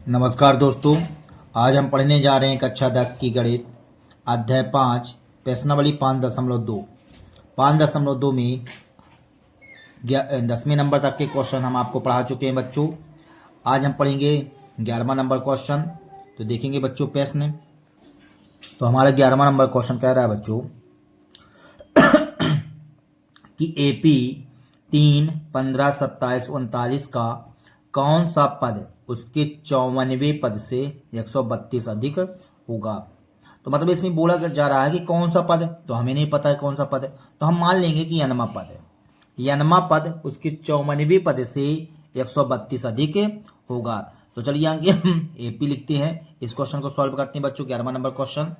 नमस्कार दोस्तों, आज हम पढ़ने जा रहे हैं कक्षा 10 की गणित अध्याय 5 प्रश्नावली 5.2। 5.2 में 10वें नंबर तक के क्वेश्चन हम आपको पढ़ा चुके हैं बच्चों। आज हम पढ़ेंगे 11वां नंबर क्वेश्चन। तो देखेंगे बच्चों प्रश्न। तो हमारा 11वां नंबर क्वेश्चन कह रहा है बच्चों कि एपी 3, 15, 27, 39 का कौन सा पद उसके 54वें पद से 132 अधिक होगा। तो मतलब इसमें बोला जा रहा है कि कौन सा पद, तो हमें नहीं पता है कौन सा पद है, तो हम मान लेंगे कि यनमा पद है। यनमा पद उसके 54वें पद से 132 अधिक होगा। तो चलिए आगे हम एपी लिखते हैं, इस क्वेश्चन को सॉल्व करते हैं बच्चों। 11वां नंबर क्वेश्चन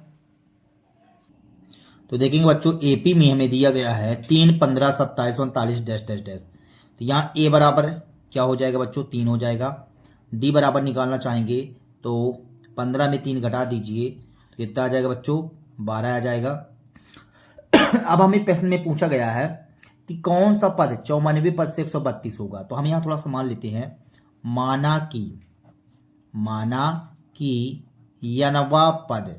तो देखेंगे बच्चों, एपी में हमें दिया गया है 3, 15, 27, 39 डैश डैश डैश। तो यहाँ ए बराबर क्या हो जाएगा बच्चों, 3 हो जाएगा। डी बराबर निकालना चाहेंगे तो 15 में 3 घटा दीजिए तो कितना आ जाएगा बच्चों, 12 आ जाएगा। अब हमें प्रश्न में पूछा गया है कि कौन सा पद 54वें पद से 132 होगा। तो हम यहाँ थोड़ा सा मान लेते हैं, माना कि यनवा पद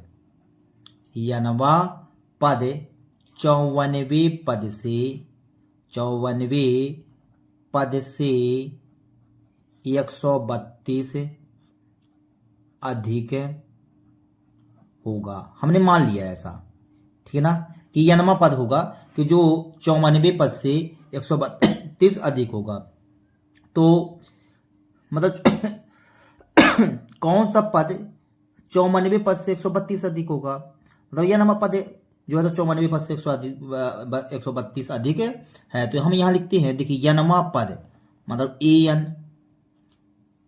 54वें पद से 132 अधिक होगा। हमने मान लिया ऐसा, ठीक है ना, कि यनमा पद होगा कि जो 54वें पद से 132 अधिक होगा। तो मतलब कौन सा पद 54वें पद से 132 अधिक होगा, मतलब यनमा पद जो है तो 54वें पद से 132 अधिक है। तो हम यहाँ लिखते हैं, देखिए यनमा पद मतलब ए एन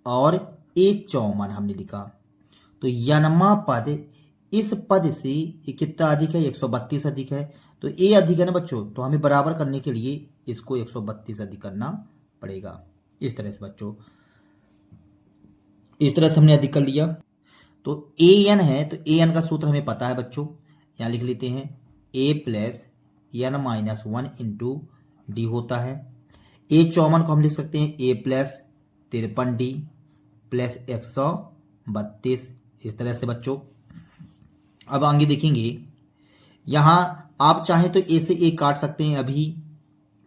और ए 54 हमने लिखा। तो यनमा पद इस पद से कितना अधिक है, 132 अधिक है। तो ए अधिक है ना बच्चों, तो हमें बराबर करने के लिए इसको 132 अधिक करना पड़ेगा। इस तरह से बच्चों, इस तरह से हमने अधिक कर लिया। तो ए एन है, तो ए एन का सूत्र हमें पता है बच्चों, यहाँ लिख लेते हैं, a plus n minus 1 into d होता है। ए 54 को हम लिख सकते हैं ए प्लस 53 डी प्लस 132। इस तरह से बच्चों अब आगे देखेंगे, यहाँ आप चाहें तो ए से ए काट सकते हैं, अभी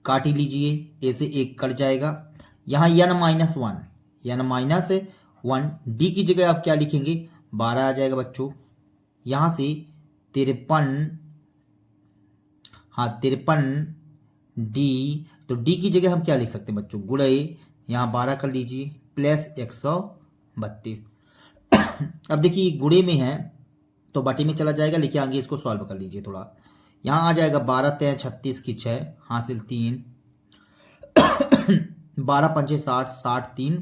काट ही लीजिए, ए से ए कट जाएगा। यहाँ एन माइनस 1 डी की जगह आप क्या लिखेंगे, 12 आ जाएगा बच्चों। यहाँ से 53 डी, तो डी की जगह हम क्या लिख सकते हैं बच्चों, गुणे यहाँ 12 कर लीजिए प्लस 132। अब देखिए गुणे में है तो बटे में चला जाएगा, लेकिन आगे इसको सॉल्व कर लीजिए थोड़ा। यहाँ आ जाएगा 12 3 36 की 6 हासिल 3, 12 पंचे 60, 60 3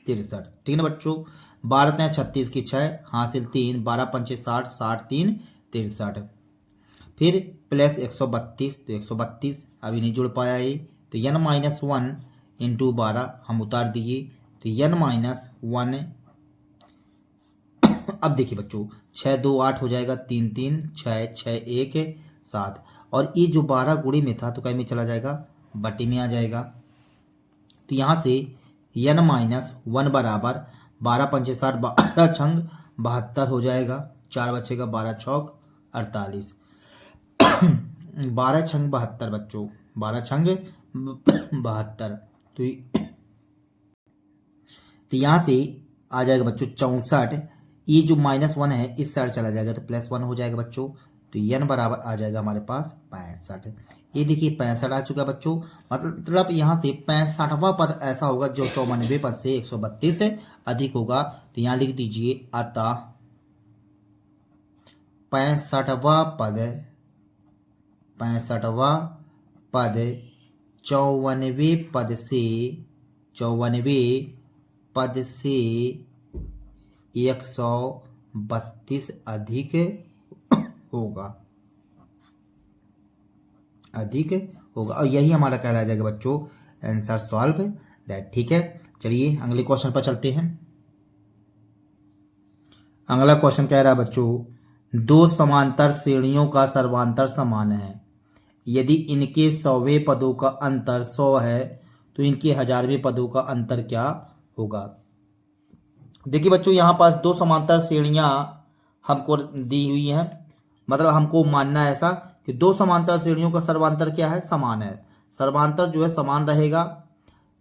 63, ठीक है ना बच्चों। 12 3 36 की 6 हासिल 3, 12 पंचे 60, 60 3 63, फिर प्लस 132। तो 132 अभी नहीं जुड़ पाया ये, तो एन माइनस 1 इंटू 12 हम उतार दिए, तो एन माइनस 1। अब देखिए बच्चों, 6 2 8 हो जाएगा, 3 3 6 6 1 7, और ये जो 12 गुणे में था तो कहीं में चला जाएगा, बटे में आ जाएगा। तो यहाँ से एन माइनस 1 बराबर 12 पंचे 60, 12 छंग 72 हो जाएगा, 4 बचेगा, 12 चौक 48, 12 छंग 72 बच्चों, 12 छंग 72। तो यहाँ से आ जाएगा बच्चों 64। ये जो -1 है इस साइड चला जाएगा तो +1 हो जाएगा बच्चों। तो n बराबर आ जाएगा हमारे पास 65। ये देखिए 65 आ चुका बच्चों, मतलब यहाँ से 65वां पद ऐसा होगा जो 54वें पद से 132 से अधिक होगा। तो यहाँ लिख दीजिए, अतः 65वां पद 54वें पद से 132 अधिक होगा, और यही हमारा कहलाया जाएगा बच्चों आंसर सॉल्व दैट। ठीक है, चलिए अगले क्वेश्चन पर चलते हैं। अगला क्वेश्चन कह रहा है बच्चों, दो समांतर श्रेणियों का सर्वांतर समान है, यदि इनके 100वें पदों का अंतर 100 है तो इनके 1000वें पदों का अंतर क्या होगा। देखिए बच्चों, यहाँ पास दो समांतर श्रेणियाँ हमको दी हुई हैं, मतलब हमको मानना है ऐसा कि दो समांतर श्रेणियों का सर्वांतर क्या है, समान है। सर्वांतर जो है समान रहेगा।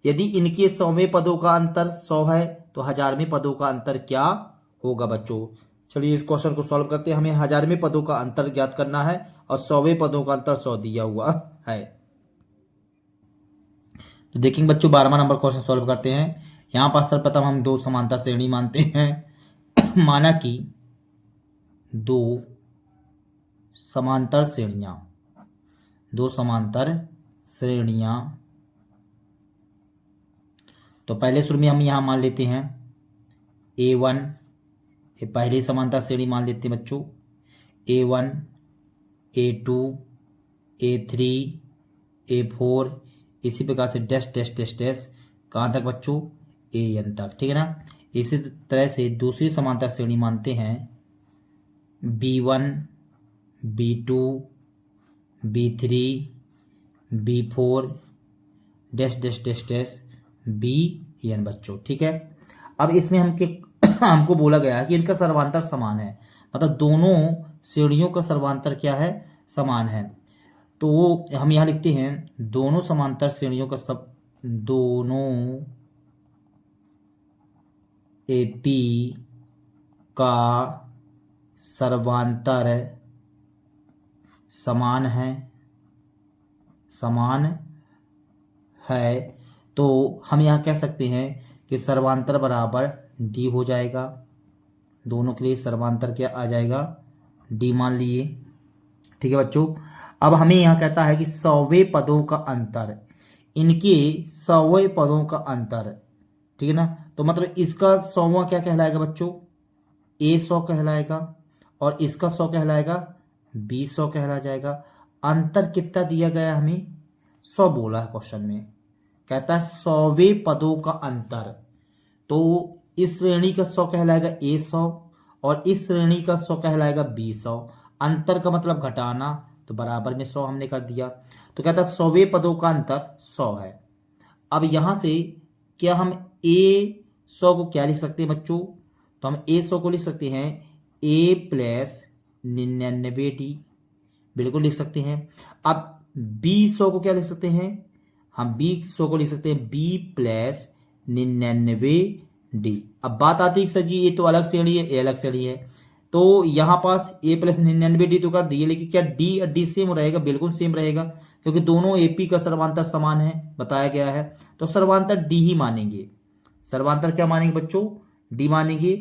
यदि इनके 100वें पदों का अंतर 100 है तो 1000वें पदों का अंतर क्या होगा बच्चों। चलिए इस क्वेश्चन को सॉल्व करते हैं। हमें 1000वें पदों का अंतर ज्ञात करना है और 100वें पदों का अंतर 100 दिया हुआ है। तो देखेंगे बच्चों, 12वां नंबर क्वेश्चन सॉल्व करते हैं। यहाँ पर सर्वप्रथम हम दो समांतर श्रेणी मानते हैं। माना कि दो समांतर श्रेणियां, तो पहले शुरू में हम यहाँ मान लेते हैं A1, ये पहली समांतर श्रेणी मान लेते हैं बच्चों। A1, A2, A3, A4, इसी प्रकार से डैश डैश डैश डैश कहाँ तक बच्चों, AN तक, ठीक है ना। इसी तरह से दूसरी समांतर श्रेणी मानते हैं B1, B2, B3, B4 dash dash dash dash BN बच्चों, ठीक है। अब इसमें हमको बोला गया है कि इनका सर्वांतर समान है, मतलब दोनों श्रेणियों का सर्वांतर क्या है, समान है। तो हम यहाँ लिखते हैं दोनों समांतर श्रेणियों का दोनों AP का सर्वांतर समान है। तो हम यहाँ कह सकते हैं कि सर्वांतर बराबर D हो जाएगा। दोनों के लिए सर्वांतर क्या आ जाएगा, D मान लिए, ठीक है बच्चों। अब हमें यहाँ कहता है कि 100वें पदों का अंतर, इनके 100वें पदों का अंतर, ठीक है ना। तो मतलब इसका 100वां क्या कहलाएगा बच्चों, A100 कहलाएगा, और इसका 100 कहलाएगा B100 कहला जाएगा। अंतर कितना दिया गया, हमें 100 बोला है क्वेश्चन में, कहता है 100वें पदों का अंतर। तो इस श्रेणी का 100 कहलाएगा A100 और इस श्रेणी का 100 कहलाएगा B100। अंतर का मतलब घटाना, तो बराबर में 100 हमने कर दिया। तो कहता है 100वें पदों का अंतर 100 है। अब यहां से क्या हम A100 को क्या लिख सकते हैं बच्चों, तो हम A100 को लिख सकते हैं A प्लस 99D, बिल्कुल लिख सकते हैं। अब B100 को क्या लिख सकते हैं, हम B100 को लिख सकते हैं B प्लस 99D। अब बात आती है सर जी ये तो अलग श्रेणी है, ये अलग श्रेणी है, तो यहाँ पास A प्लस 99D तो कर दिए, लेकिन क्या D सेम रहेगा, बिल्कुल सेम रहेगा, क्योंकि दोनों AP का सर्वांतर समान है, बताया गया है। तो सर्वांतर D ही मानेंगे। सर्वांतर क्या मानेंगे बच्चों, D मानेंगे।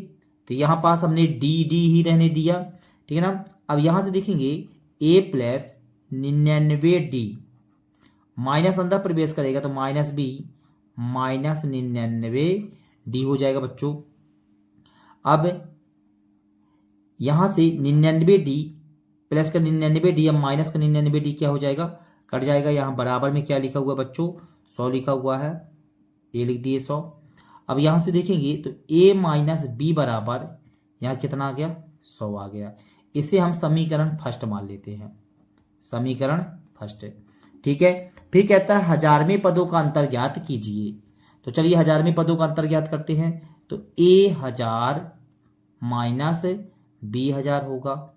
तो यहाँ पास हमने D ही रहने दिया, ठीक है ना। अब यहाँ से देखेंगे A प्लस 99D माइनस अंदर प्रवेश करेगा तो माइनस B माइनस 99D हो जाएगा बच्चों। अब यहां से 99D प्लस का 99D अब माइनस का 99D क्या हो जाएगा, कट जाएगा। यहाँ बराबर में क्या लिखा हुआ है बच्चों, 100 लिखा हुआ है, ये लिख दिए 100। अब यहां से देखेंगे तो A माइनस B बराबर यहाँ कितना आ गया, 100 आ गया। इसे हम समीकरण फर्स्ट मान लेते हैं, समीकरण फर्स्ट, ठीक है। फिर कहता है 1000वें पदों का अंतर ज्ञात कीजिए। तो चलिए 1000वें पदों का अंतर ज्ञात करते हैं। तो A1000 माइनस B1000 होगा,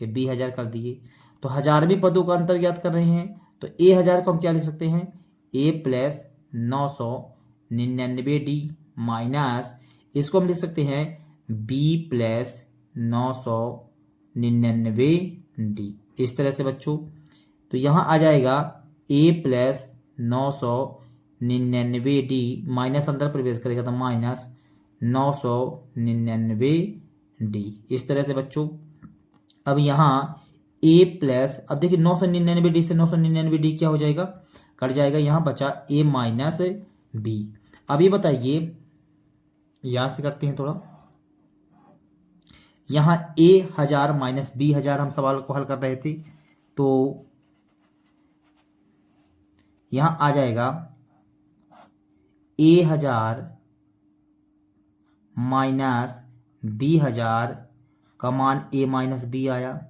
ये B1000 कर दिए। तो 1000वें पदों का अंतर ज्ञात कर रहे हैं, तो A1000 को हम क्या लिख सकते हैं, A प्लस 999D माइनस इसको हम लिख सकते हैं B प्लस 999D, इस तरह से बच्चों। तो यहाँ आ जाएगा A प्लस 999D माइनस अंदर प्रवेश करेगा तो माइनस 999D, इस तरह से बच्चों। अब यहाँ A प्लस, अब देखिए 999D से 999D क्या हो जाएगा, कट जाएगा। यहाँ बचा A माइनस B। अब ये बताइए, यहाँ से करते हैं थोड़ा, यहाँ A1000 माइनस B1000 हम सवाल को हल कर रहे थे, तो यहाँ आ जाएगा A1000 माइनस B1000 का मान A माइनस B आया,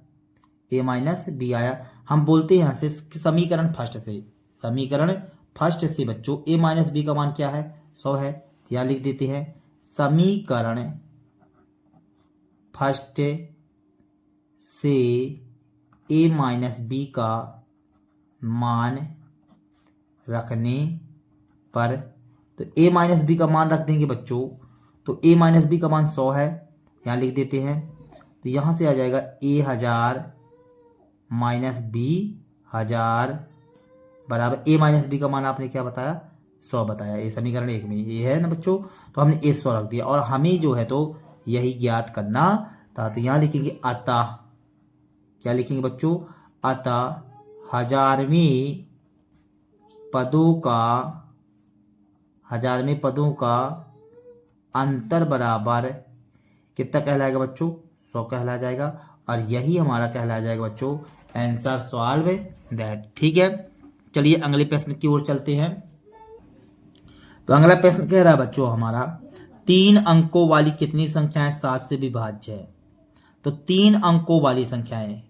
A माइनस B आया। हम बोलते हैं यहाँ से समीकरण फर्स्ट से, समीकरण फर्स्ट से बच्चों A माइनस B का मान क्या है, 100 है। यहाँ लिख देते हैं समीकरण फर्स्ट से a माइनस बी का मान रखने पर, तो a माइनस बी का मान रख देंगे बच्चों, तो a माइनस बी का मान 100 है, यहाँ लिख देते हैं। तो यहाँ से आ जाएगा a 1000 माइनस b 1000 बराबर a माइनस बी का मान आपने क्या बताया, 100 बताया। ये समीकरण 1 में ये है ना बच्चों, तो हमने a 100 रख दिया और हमें जो है तो यही ज्ञात करना था। तो यहाँ लिखेंगे अतः, क्या लिखेंगे बच्चों, अतः 1000वें पदों का अंतर बराबर कितना कहलाएगा बच्चों, 100 कहला जाएगा। और यही हमारा कहला जाएगा बच्चों आंसर सॉल्व दैट। ठीक है, चलिए अगले प्रश्न की ओर चलते हैं। तो अगला प्रश्न कह रहा है बच्चों हमारा 3 अंकों वाली कितनी संख्याएं 7 से विभाज्य है। तो 3 अंकों वाली संख्याएं,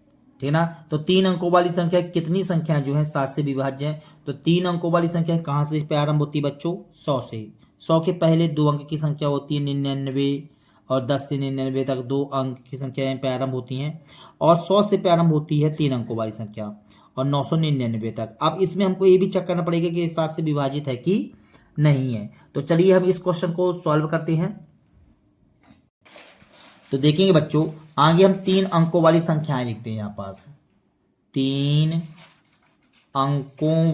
ठीक है ना, तो 3 अंकों वाली संख्या कितनी संख्याएं जो है 7 से विभाज्य है। तो 3 अंकों वाली संख्या कहां से प्रारंभ होती है बच्चों, 100 से। 100 के पहले 2 अंक की संख्या होती है 99 और 10 से 99 तक 2 अंक की संख्याएं प्रारंभ होती हैं। और 100 से प्रारंभ होती है 3 अंकों वाली संख्या और 999 तक। अब इसमें हमको ये भी चेक करना पड़ेगा कि 7 से विभाजित है कि नहीं है। तो चलिए हम इस क्वेश्चन को सॉल्व करते हैं। तो देखेंगे बच्चों आगे हम 3 अंकों वाली संख्याएं लिखते हैं यहाँ पास, 3 अंकों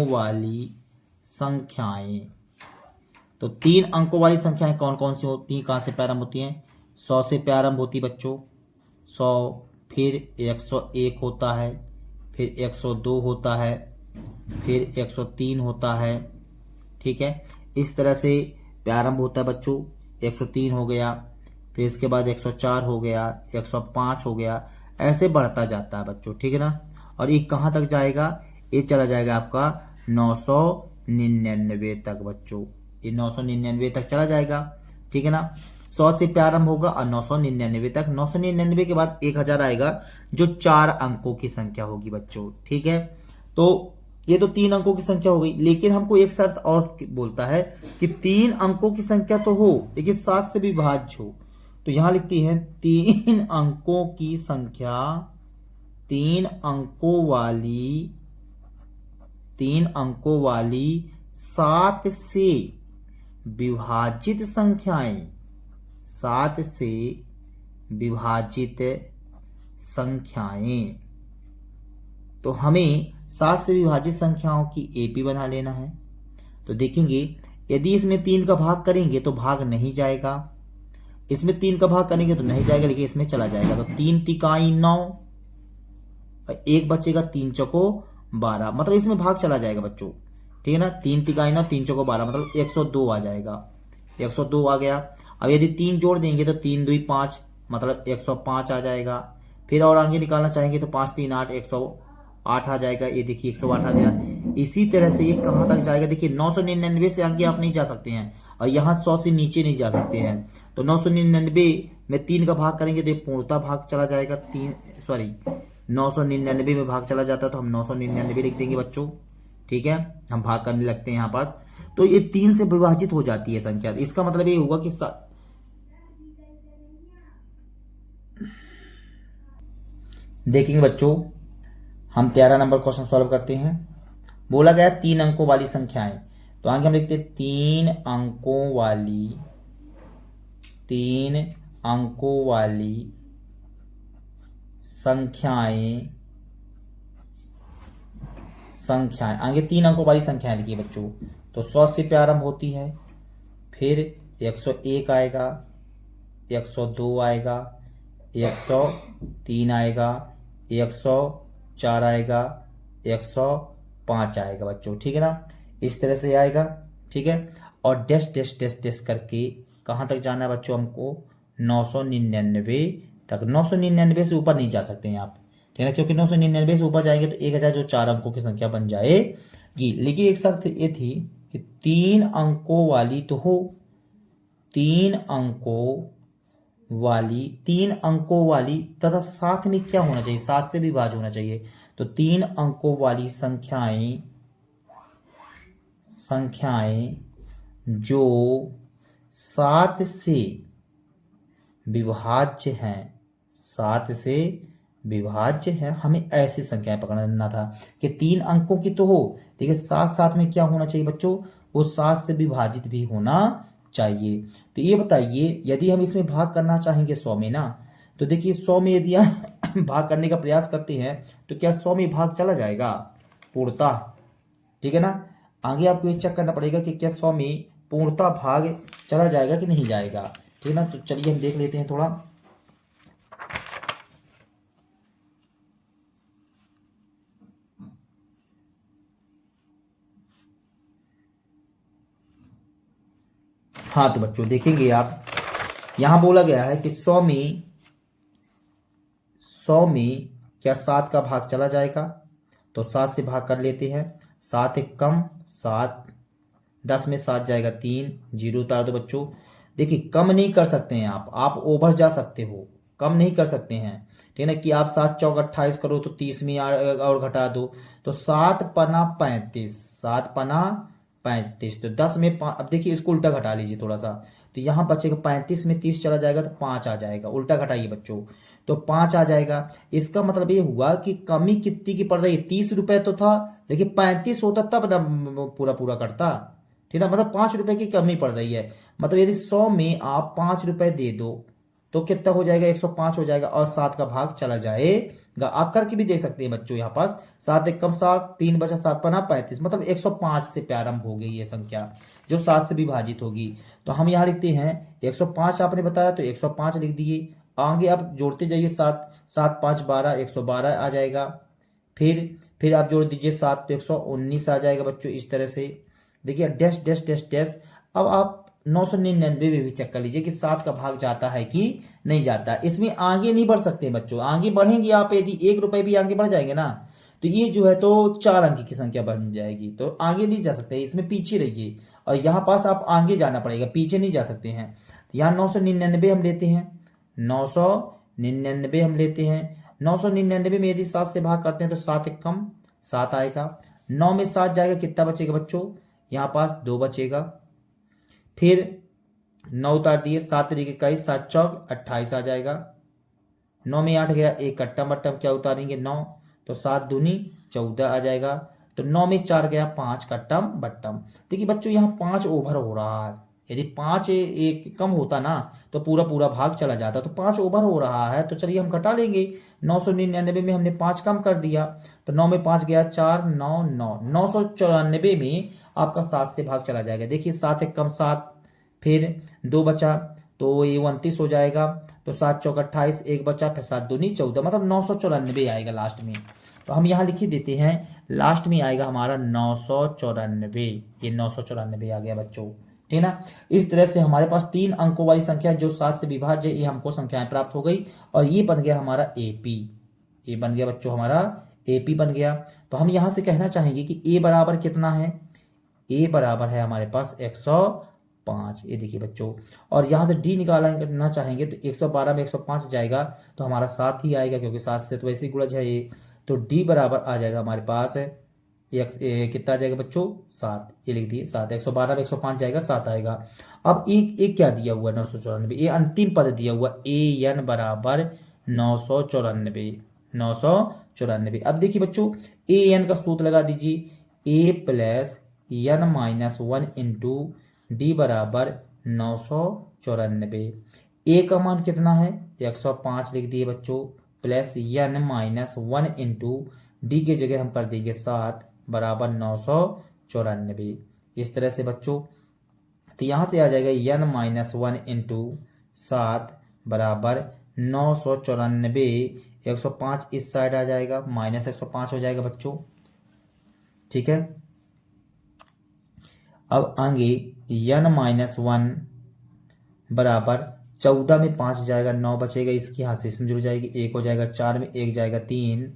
वाली संख्याएं। तो 3 अंकों वाली संख्याएं कौन कौन सी होती हैं, कहां से प्रारंभ होती हैं, 100 से प्रारंभ होती बच्चों, 100, फिर 101 होता है, फिर 102 होता है, फिर 103 होता है। ठीक है, इस तरह से प्रारंभ होता है बच्चों। 103 हो गया, फिर इसके बाद 104 हो गया, 105 हो गया, ऐसे बढ़ता जाता है बच्चों। ठीक है ना, और ये कहाँ तक जाएगा, ये चला जाएगा आपका 999 तक बच्चों, ये 999 तक चला जाएगा। ठीक है ना, 100 से प्रारंभ होगा और 999 तक। 999 के बाद 1000 आएगा जो 4 अंकों की संख्या होगी बच्चों। ठीक है, तो ये तो 3 अंकों की संख्या हो गई, लेकिन हमको एक शर्त और बोलता है कि 3 अंकों की संख्या तो हो लेकिन 7 से विभाज्य हो। तो यहां लिखती है 3 अंकों की संख्या, 3 अंकों वाली 7 से विभाजित संख्याएं, 7 से विभाजित संख्याएं। तो हमें 7 से विभाजित संख्याओं की एपी बना लेना है। तो देखेंगे यदि इसमें 3 का भाग करेंगे तो भाग नहीं जाएगा, इसमें 3 का भाग करेंगे तो नहीं जाएगा, लेकिन इसमें चला जाएगा। तो 3 तिकाई 9 और 1 बचेगा, 3 चौको 12, मतलब इसमें भाग चला जाएगा बच्चों। ठीक है ना, 3 तिकाई 9, 3 चौको 12, मतलब 102 आ जाएगा, 102 आ गया। अब यदि 3 जोड़ देंगे तो 3 2 5, मतलब 105 आ जाएगा। फिर और आगे निकालना चाहेंगे तो 5 3 8, 108 आ जाएगा। ये देखिए 108 आ गया। इसी तरह से ये कहां तक जाएगा, देखिए 999 से आगे आप नहीं जा सकते हैं और यहाँ 100 से नीचे नहीं जा सकते हैं। तो 999 में 3 का भाग करेंगे तो पूर्णता भाग चला जाएगा, 999 में भाग चला जाता है तो हम 999 लिख देंगे बच्चों। ठीक है, हम भाग करने लगते हैं यहाँ पास। तो ये 3 से विभाजित हो जाती है संख्या, इसका मतलब ये होगा कि देखेंगे बच्चों हम 13 नंबर क्वेश्चन सॉल्व करते हैं। बोला गया 3 अंकों वाली संख्याएं, तो आगे हम लिखते हैं 3 अंकों वाली संख्याएं आगे 3 अंकों वाली संख्याएं लिखिए बच्चों। तो 100 से प्रारंभ होती है, फिर 101 आएगा, 102 आएगा, 103 आएगा, 104 आएगा, 105 आएगा बच्चों। ठीक है ना, इस तरह से आएगा। ठीक है, और डैश डैश डैश डैश करके कहाँ तक जाना है बच्चों, हमको 999 तक। 999 से ऊपर नहीं जा सकते हैं आप, ठीक है ना, क्योंकि 999 से ऊपर जाएंगे तो 1000 जो 4 अंकों की संख्या बन जाएगी। लेकिन एक शर्त ये थी कि 3 अंकों वाली तो हो, 3 अंकों वाली तथा साथ में क्या होना चाहिए, 7 से विभाज्य होना चाहिए। तो 3 अंकों वाली संख्याएं जो 7 से विभाज्य हैं, 7 से विभाज्य है, हमें ऐसी संख्याएं पकड़ना था कि 3 अंकों की तो हो, देखिए साथ साथ में क्या होना चाहिए बच्चों, वो 7 से विभाजित भी होना चाहिए। तो ये बताइए, यदि हम इसमें भाग करना चाहेंगे 100 में ना, तो देखिए 100 में यदि हम भाग करने का प्रयास करते हैं तो क्या 100 में भाग चला जाएगा पूर्णतः, ठीक है ना। आगे आपको ये चेक करना पड़ेगा कि क्या 100 में पूर्णतः भाग चला जाएगा कि नहीं जाएगा, ठीक है ना। तो चलिए हम देख लेते हैं थोड़ा। हाँ तो बच्चों देखेंगे आप, यहां बोला गया है कि 100 में क्या 7 का भाग चला जाएगा, तो 7 से भाग कर लेते हैं। 7 एक कम 7, 10 में 7 जाएगा 3, जीरो उतार दो बच्चों। देखिए कम नहीं कर सकते हैं आप ओवर जा सकते हो, कम नहीं कर सकते हैं, ठीक है ना। कि आप 7 चौक 28 करो तो 30 में और घटा दो, तो 7 पना 35, 7 पना 35, तो 10 में अब देखिए इसको उल्टा घटा लीजिए थोड़ा सा, तो यहाँ बचेगा 35 में 30 चला जाएगा तो 5 आ जाएगा, उल्टा घटाइए बच्चों, तो 5 आ जाएगा। इसका मतलब ये हुआ कि कमी कितनी की पड़ रही है, 30 रुपए तो था, लेकिन 35 होता तब ना पूरा पूरा करता, ठीक है। मतलब 5 रुपए की कमी पड़ रही है, मतलब यदि 100 में आप 5 रुपए दे दो तो कितना हो जाएगा, 105 हो जाएगा, और 7 का भाग चला जाएगा। आप करके भी देख सकते हैं बच्चों, यहाँ पास 7 एक कम 7, 3 बचा 7 पना 35, मतलब 105 से प्रारंभ हो गई ये संख्या जो 7 से विभाजित होगी। तो हम यहाँ लिखते हैं 105, आपने बताया तो 105 लिख दिए। आगे आप जोड़ते जाइए, 7 7 5 12, 112 आ जाएगा। फिर आप जोड़ दीजिए 7 तो 119 आ जाएगा बच्चों, इस तरह से। देखिए डैश डैश डैश डैश। अब आप 999 में भी चेक कर लीजिए कि 7 का भाग जाता है कि नहीं जाता। इसमें आगे नहीं बढ़ सकते बच्चों, आगे बढ़ेंगे आप यदि 1 रुपए भी आगे बढ़ जाएंगे ना, तो ये जो है तो 4 अंक की संख्या बन जाएगी, तो आगे नहीं जा सकते, इसमें पीछे रहिए। और यहाँ पास आप आगे जाना पड़ेगा, पीछे नहीं जा सकते हैं। तो यहाँ 999 हम लेते हैं, 999 हम लेते हैं। 999 में यदि 7 से भाग करते हैं तो 7 एक कम 7 आएगा। 9 में 7 जाएगा, कितना बचेगा बच्चों, यहाँ पास 2 बचेगा। फिर 9 उतार दिए, 7 तरीके 21, 7 चौक 28 आ जाएगा। 9 में 8 गया, एक कट्टम बट्टम क्या उतारेंगे 9, तो 7 दूनी 14 आ जाएगा। तो 9 में 4 गया, 5 कट्टम बट्टम। देखिए बच्चों यहाँ 5 ओवर हो रहा है, यदि 5 एक कम होता ना तो पूरा पूरा भाग चला जाता, तो 5 ओवर हो रहा है, तो चलिए हम घटा लेंगे। 999 में हमने 5 कम कर दिया, तो 9 में 5 गया 4, 9 9, 994 में आपका 7 से भाग चला जाएगा। देखिए 7 एक कम 7, फिर 2 बचा तो ये 29 हो जाएगा, तो 7 चौक 28, एक बचा, फिर 7 दूनी 14, मतलब 994 आएगा लास्ट में। तो हम यहाँ लिख ही देते हैं, लास्ट में आएगा हमारा 994, ये 994 आ गया बच्चों, ठीक है ना। इस तरह से हमारे पास 3 अंकों वाली संख्या जो 7 से विभाज्य, ये हमको संख्याएं प्राप्त हो गई, और ये बन गया हमारा एपी, ये बन गया बच्चों हमारा एपी बन गया। तो हम यहाँ से कहना चाहेंगे कि ए बराबर कितना है, ए बराबर है हमारे पास 105, ये देखिए बच्चों। और यहाँ से डी निकालना चाहेंगे तो 112 में 105 जाएगा तो हमारा 7 ही आएगा, क्योंकि 7 से तो वैसे ही गुणज है ये। तो डी बराबर आ जाएगा हमारे पास है कितना आ जाएगा बच्चों, 7, ये लिख दिए 7, 112 में 105 जाएगा 7 आएगा। अब एक क्या दिया हुआ है 994, ये अंतिम पद दिया हुआ ए एन बराबर 994, 994। अब देखिए बच्चों ए एन का सूत्र लगा दीजिए, a plus n minus 1 into d बराबर 994। ए का मान कितना है 105 लिख दिए बच्चों, plus n minus 1 into d की जगह हम कर देंगे 7 बराबर 994, इस तरह से बच्चों। तो यहाँ से आ जाएगा एन माइनस 1 इंटू 7 बराबर 994, 105 इस साइड आ जाएगा, माइनस 105 हो जाएगा बच्चों, ठीक है। अब आगे एन माइनस 1 बराबर 14 में 5 जाएगा, 9 बचेगा, इसकी यहाँ से इसमें जुड़ जाएगी, 1 हो जाएगा, 4 में 1 जाएगा 3,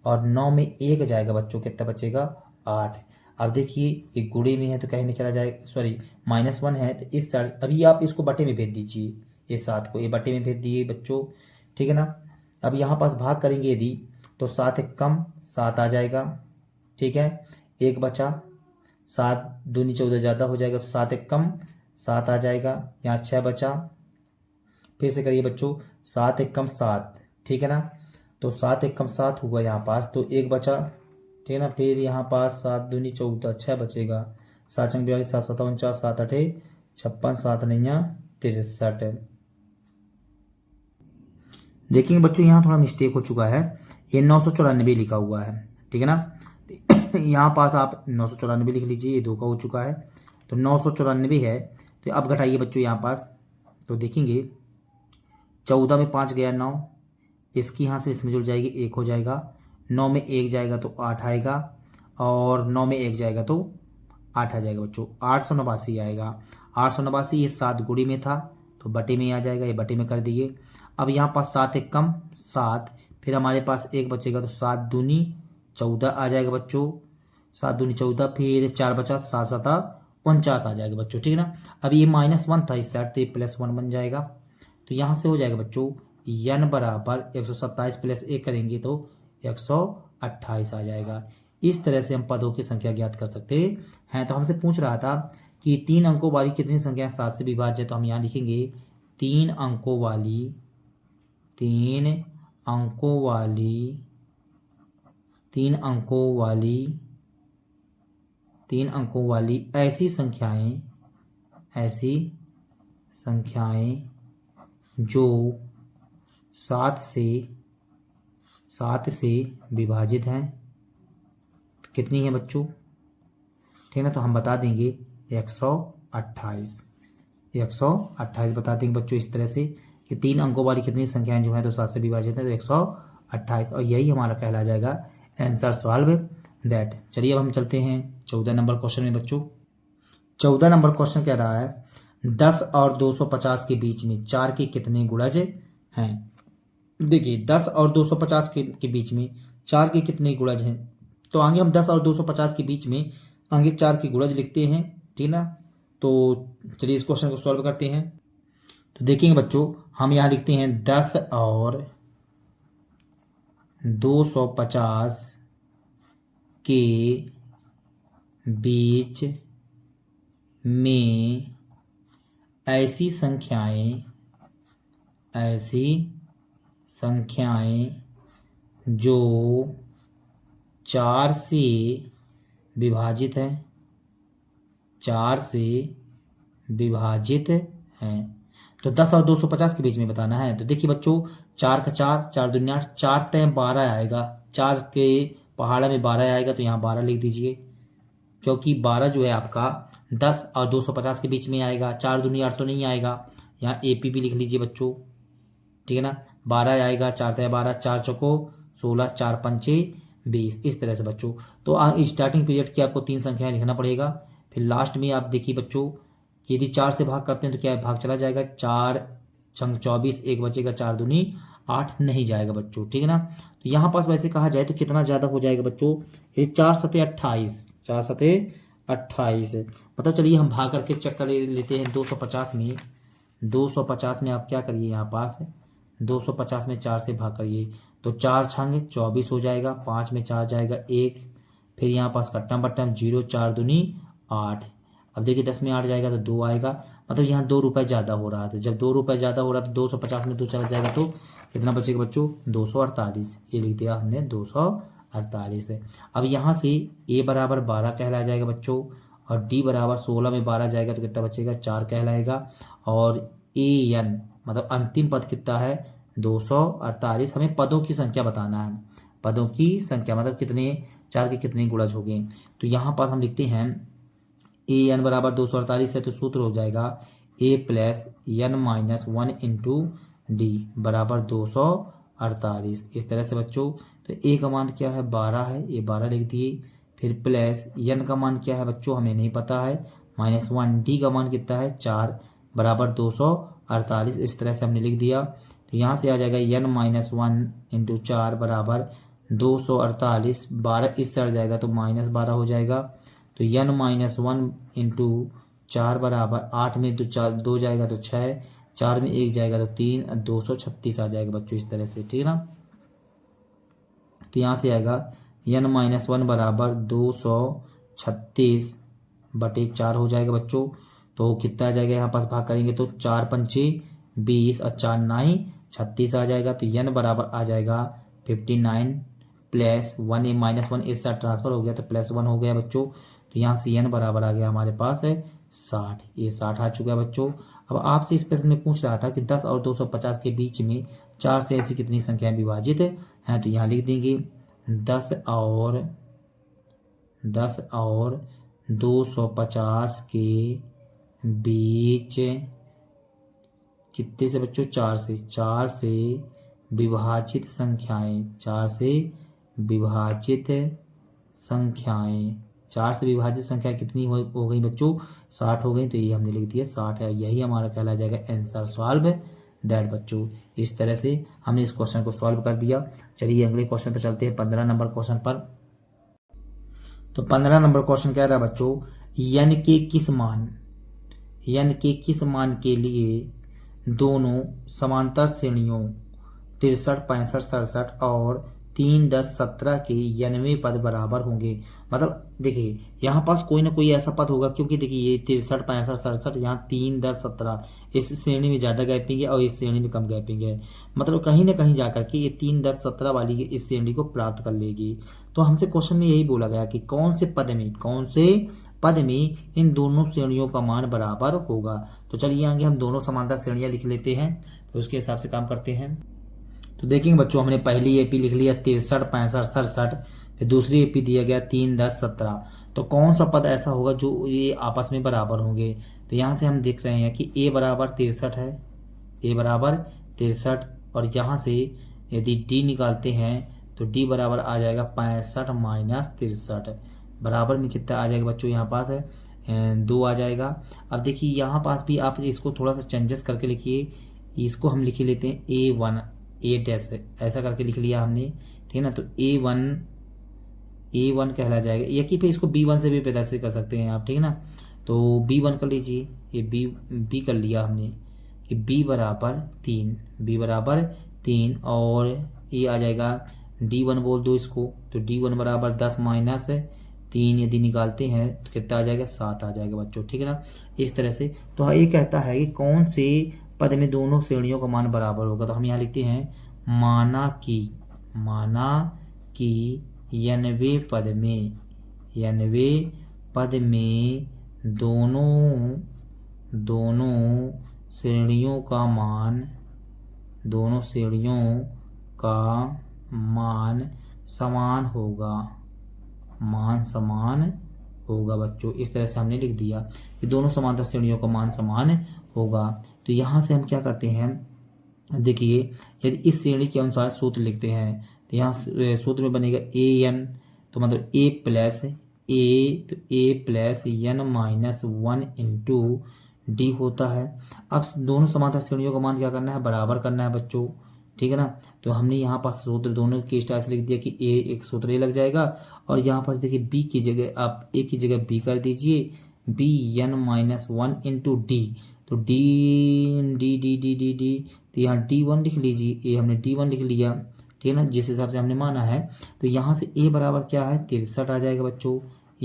और 9 में 1 जाएगा बच्चों, कितना बचेगा 8। अब देखिए एक गुणे में है तो कहीं में चला जाएगा, सॉरी -1 है तो इस साइड, अभी आप इसको बटे में भेज दीजिए, ये 7 को ये बटे में भेज दिए बच्चों, ठीक है ना। अब यहाँ पास भाग करेंगे यदि तो 7 एक कम 7 आ जाएगा, ठीक है, एक बचा, 7 दूनी 14 ज़्यादा हो जाएगा तो 7 एक कम 7 आ जाएगा। यहाँ 6 बचा। फिर से करिए बच्चों, 7 एक कम 7, ठीक है ना। तो 7 एक कम 7 हुआ यहाँ पास, तो 1 बचा, ठीक है ना। फिर यहाँ पास 7 दूनी 14, 6 बचेगा। 7 चंग 42, 7 7 49, 7 8 56, 7 9 63। देखिए बच्चों यहाँ थोड़ा मिस्टेक हो चुका है, ये 994 लिखा हुआ है, ठीक है ना। यहाँ पास आप 994 लिख लीजिए, ये 2 का हो चुका है, तो 994 है। तो अब घटाइए बच्चों यहाँ पास, तो देखेंगे 14 में 5 गया 9, इसकी यहाँ से इसमें जुड़ जाएगी 1 हो जाएगा। 9 में 1 जाएगा तो 8 आएगा, और 9 में 1 जाएगा तो 8 आ जाएगा बच्चों, 889 आएगा। 889 ये 7 गुड़ी में था तो बटे में आ जाएगा, ये बटे में कर दिए। अब यहाँ पास 7 एक कम 7, फिर हमारे पास 1 बचेगा तो 7 दूनी 14 आ जाएगा बच्चों। 7 दूनी 14, फिर 4 बचा, 7 7 49 आ जाएगा बच्चों, ठीक है ना। अब ये -1 था इस साइड, तो ये +1 बन जाएगा। तो यहाँ से हो जाएगा बच्चों n बराबर 127 + 1 करेंगे तो 128 आ जाएगा। इस तरह से हम पदों की संख्या ज्ञात कर सकते हैं। तो हमसे पूछ रहा था कि 3 अंकों वाली कितनी संख्या 7 से विभाज्य है, तो हम यहाँ लिखेंगे 3 अंकों वाली 3 अंकों वाली 3 अंकों वाली 3 अंकों वाली ऐसी संख्याएं जो 7 से विभाजित हैं, कितनी है बच्चों, ठीक है ना। तो हम बता देंगे 128 बता देंगे बच्चों इस तरह से कि 3 अंकों वाली कितनी संख्याएं जो है तो 7 से विभाजित है, तो 128, और यही हमारा कहला जाएगा आंसर सॉल्व दैट। चलिए अब हम चलते हैं 14 नंबर क्वेश्चन में बच्चों। 14 नंबर क्वेश्चन कह रहा है 10 और 250 के बीच में 4 के कितने गुणज हैं। देखिए 10 और 250 के बीच में 4 के कितने गुणज हैं, तो आगे हम 10 और 250 के बीच में आगे 4 के गुणज लिखते हैं, ठीक ना। तो चलिए इस क्वेश्चन को सॉल्व करते हैं। तो देखेंगे बच्चों, हम यहाँ लिखते हैं 10 और 250 के बीच में ऐसी संख्याएं जो 4 से विभाजित हैं, 4 से विभाजित हैं। तो 10 और 250 के बीच में बताना है। तो देखिए बच्चों 4 का 4, 4 दूनी 8, 4 तय 12 आएगा, 4 के पहाड़ा में 12 आएगा, तो यहाँ 12 लिख दीजिए, क्योंकि 12 जो है आपका 10 और 250 के बीच में आएगा। 4 दूनी 8 तो नहीं आएगा, यहाँ AP भी लिख लीजिए बच्चों, ठीक है ना। 12 आएगा, 4 तय 12, 4 चौको 16, 4 पंचे 20, इस तरह से बच्चों। तो स्टार्टिंग पीरियड की आपको 3 संख्याएं लिखना पड़ेगा। फिर लास्ट में आप देखिए बच्चों, यदि 4 से भाग करते हैं तो क्या है, भाग चला जाएगा, 4 छंग 24, 1 बचेगा, 4 दूनी 8 नहीं जाएगा बच्चों, ठीक है ना। तो यहाँ पास वैसे कहा जाए तो कितना ज़्यादा हो जाएगा बच्चों, ये 4 सते 28, 4 सते 28, मतलब चलिए हम भाग करके चेक कर लेते हैं 250 में। 250 में आप क्या करिए, यहाँ पास 250 में 4 से भाग करिए, तो 4 छंग 24 हो जाएगा, 5 में 4 जाएगा 1, फिर यहाँ पास कट्टम बट्टम 0, 4 दूनी 8। अब देखिए 10 में 8 जाएगा तो 2 आएगा, मतलब यहाँ 2 रुपये ज़्यादा हो रहा है। तो जब 2 रुपये ज़्यादा हो रहा है तो 250 में 2 चला जाएगा, तो कितना बचेगा बच्चों, 248। ये लिख दिया हमने 248। अब यहाँ से A बराबर 12 कहलाया जाएगा बच्चों, और D बराबर 16 में 12 जाएगा तो कितना बचेगा, 4 कहलाएगा, और AN मतलब अंतिम पद कितना है, 248। हमें पदों की संख्या बताना है, पदों की संख्या मतलब कितने, 4 के कितने गुणज हो गए। तो यहाँ पास हम लिखते हैं AN बराबर 248 है, तो सूत्र हो जाएगा A + n - 1 × D बराबर 248। इस तरह से बच्चों, तो A का मान क्या है, 12 है, ये 12 लिख दिए। फिर प्लस n का मान क्या है बच्चों, हमें नहीं पता है, -1, D का मान कितना है, 4 बराबर 248। इस तरह से हमने लिख दिया। तो यहाँ से आ जाएगा n - 1 × 4 बराबर 248। 12 इस साइड जाएगा तो -12 हो जाएगा। तो n - 1 × 4 बराबर 8 में 2 जाएगा तो 6, 4 में 1 जाएगा तो 3, 236 आ जाएगा बच्चों, इस तरह से, ठीक है ना। तो यहाँ से आएगा n - 1 बराबर 236 बटे 4 हो जाएगा बच्चों। तो कितना आ जाएगा, यहाँ पास भाग करेंगे तो 4 पंचे 20 और 4 9 36 आ जाएगा। तो n बराबर आ जाएगा 59 प्लस 1, ए -1 इस साथ ट्रांसफर हो गया तो +1 हो गया बच्चों। तो यहाँ से n बराबर आ गया हमारे पास है 60। ये 60 आ चुका है बच्चों। अब आपसे इस प्रश्न में पूछ रहा था कि 10 और 250 के बीच में 4 से ऐसी कितनी संख्याएं विभाजित हैं। तो यहाँ लिख देंगे 10 और 250 के बीच कितने से बच्चों, 4 से विभाजित संख्याएं, 4 से विभाजित संख्या कितनी हो गई बच्चों, 60 हो गई। तो ये हमने लिख दिया 60 है, यही हमारा कहला जाएगा आंसर सॉल्व दैट बच्चों। इस तरह से हमने इस क्वेश्चन को सॉल्व कर दिया। चलिए अगले क्वेश्चन पर चलते हैं, 15 नंबर क्वेश्चन पर। तो 15 नंबर क्वेश्चन कह रहा है बच्चों, n के किस मान के लिए दोनों समांतर श्रेणियों 63, 65, 67 और 3, 10, 17 के 91 पद बराबर होंगे। मतलब देखिए यहाँ पास कोई ना कोई ऐसा पद होगा, क्योंकि देखिए ये 63, 65, 67, यहाँ 3, 10, 17 इस श्रेणी में ज़्यादा गैपिंग है और इस श्रेणी में कम गैपिंग है। मतलब कहीं ना कहीं जाकर के ये 3, 10, 17 वाली इस श्रेणी को प्राप्त कर लेगी। तो हमसे क्वेश्चन में यही बोला गया कि कौन से पद में इन दोनों श्रेणियों का मान बराबर होगा। तो चलिए आगे हम दोनों समांतर श्रेणियां लिख लेते हैं, तो उसके हिसाब से काम करते हैं। तो देखेंगे बच्चों, हमने पहली एपी लिख लिया 63, 65, 67, फिर दूसरी एपी दिया गया 3, 10, 17। तो कौन सा पद ऐसा होगा जो ये आपस में बराबर होंगे। तो यहाँ से हम देख रहे हैं कि a बराबर 63 है, a बराबर 63, और यहाँ से यदि d निकालते हैं तो d बराबर आ जाएगा 65 माइनस 63, बराबर में कितना आ जाएगा बच्चों, यहाँ पास है 2 आ जाएगा। अब देखिए यहाँ पास भी आप इसको थोड़ा सा चेंजेस करके लिखिए, इसको हम लिख लेते हैं a1 ऐसा करके लिख लिया हमने, ठीक है ना। तो a1 कहला जाएगा, या कि फिर इसको b1 से भी पैदा से कर सकते हैं आप, ठीक है ना। तो b1 कर लीजिए, ये b कर लिया हमने कि b बराबर 3 और ये आ जाएगा d1 बोल दो इसको। तो d1 बराबर 10 माइनस 3 यदि निकालते हैं तो कितना आ जाएगा, 7 आ जाएगा बच्चों, ठीक है ना। इस तरह से तो ये कहता है कि कौन से पद में दोनों श्रेणियों का मान बराबर होगा। तो हम यहाँ लिखते हैं माना कि 91 पद में दोनों श्रेणियों का मान समान होगा बच्चों। इस तरह से हमने लिख दिया कि दोनों समांतर श्रेणियों का मान समान होगा। तो यहाँ से हम क्या करते हैं, देखिए यदि इस श्रेणी के अनुसार सूत्र लिखते हैं तो यहाँ सूत्र में बनेगा an, तो मतलब a plus n minus 1 into d होता है। अब दोनों समांतर श्रेणियों का मान क्या करना है, बराबर करना है बच्चों, ठीक है ना। तो हमने यहाँ पास सूत्र दोनों के स्टाइल से लिख दिया कि a एक सूत्र a लग जाएगा, और यहाँ पास देखिए b की जगह आप a की जगह b कर दीजिए, bn माइनस 1 इंटू डी। तो डी तो यहाँ d1 लिख लीजिए, ये हमने d1 लिख लिया, ठीक है ना, जिस हिसाब से हमने माना है। तो यहाँ से a बराबर क्या है, 63 आ जाएगा बच्चों।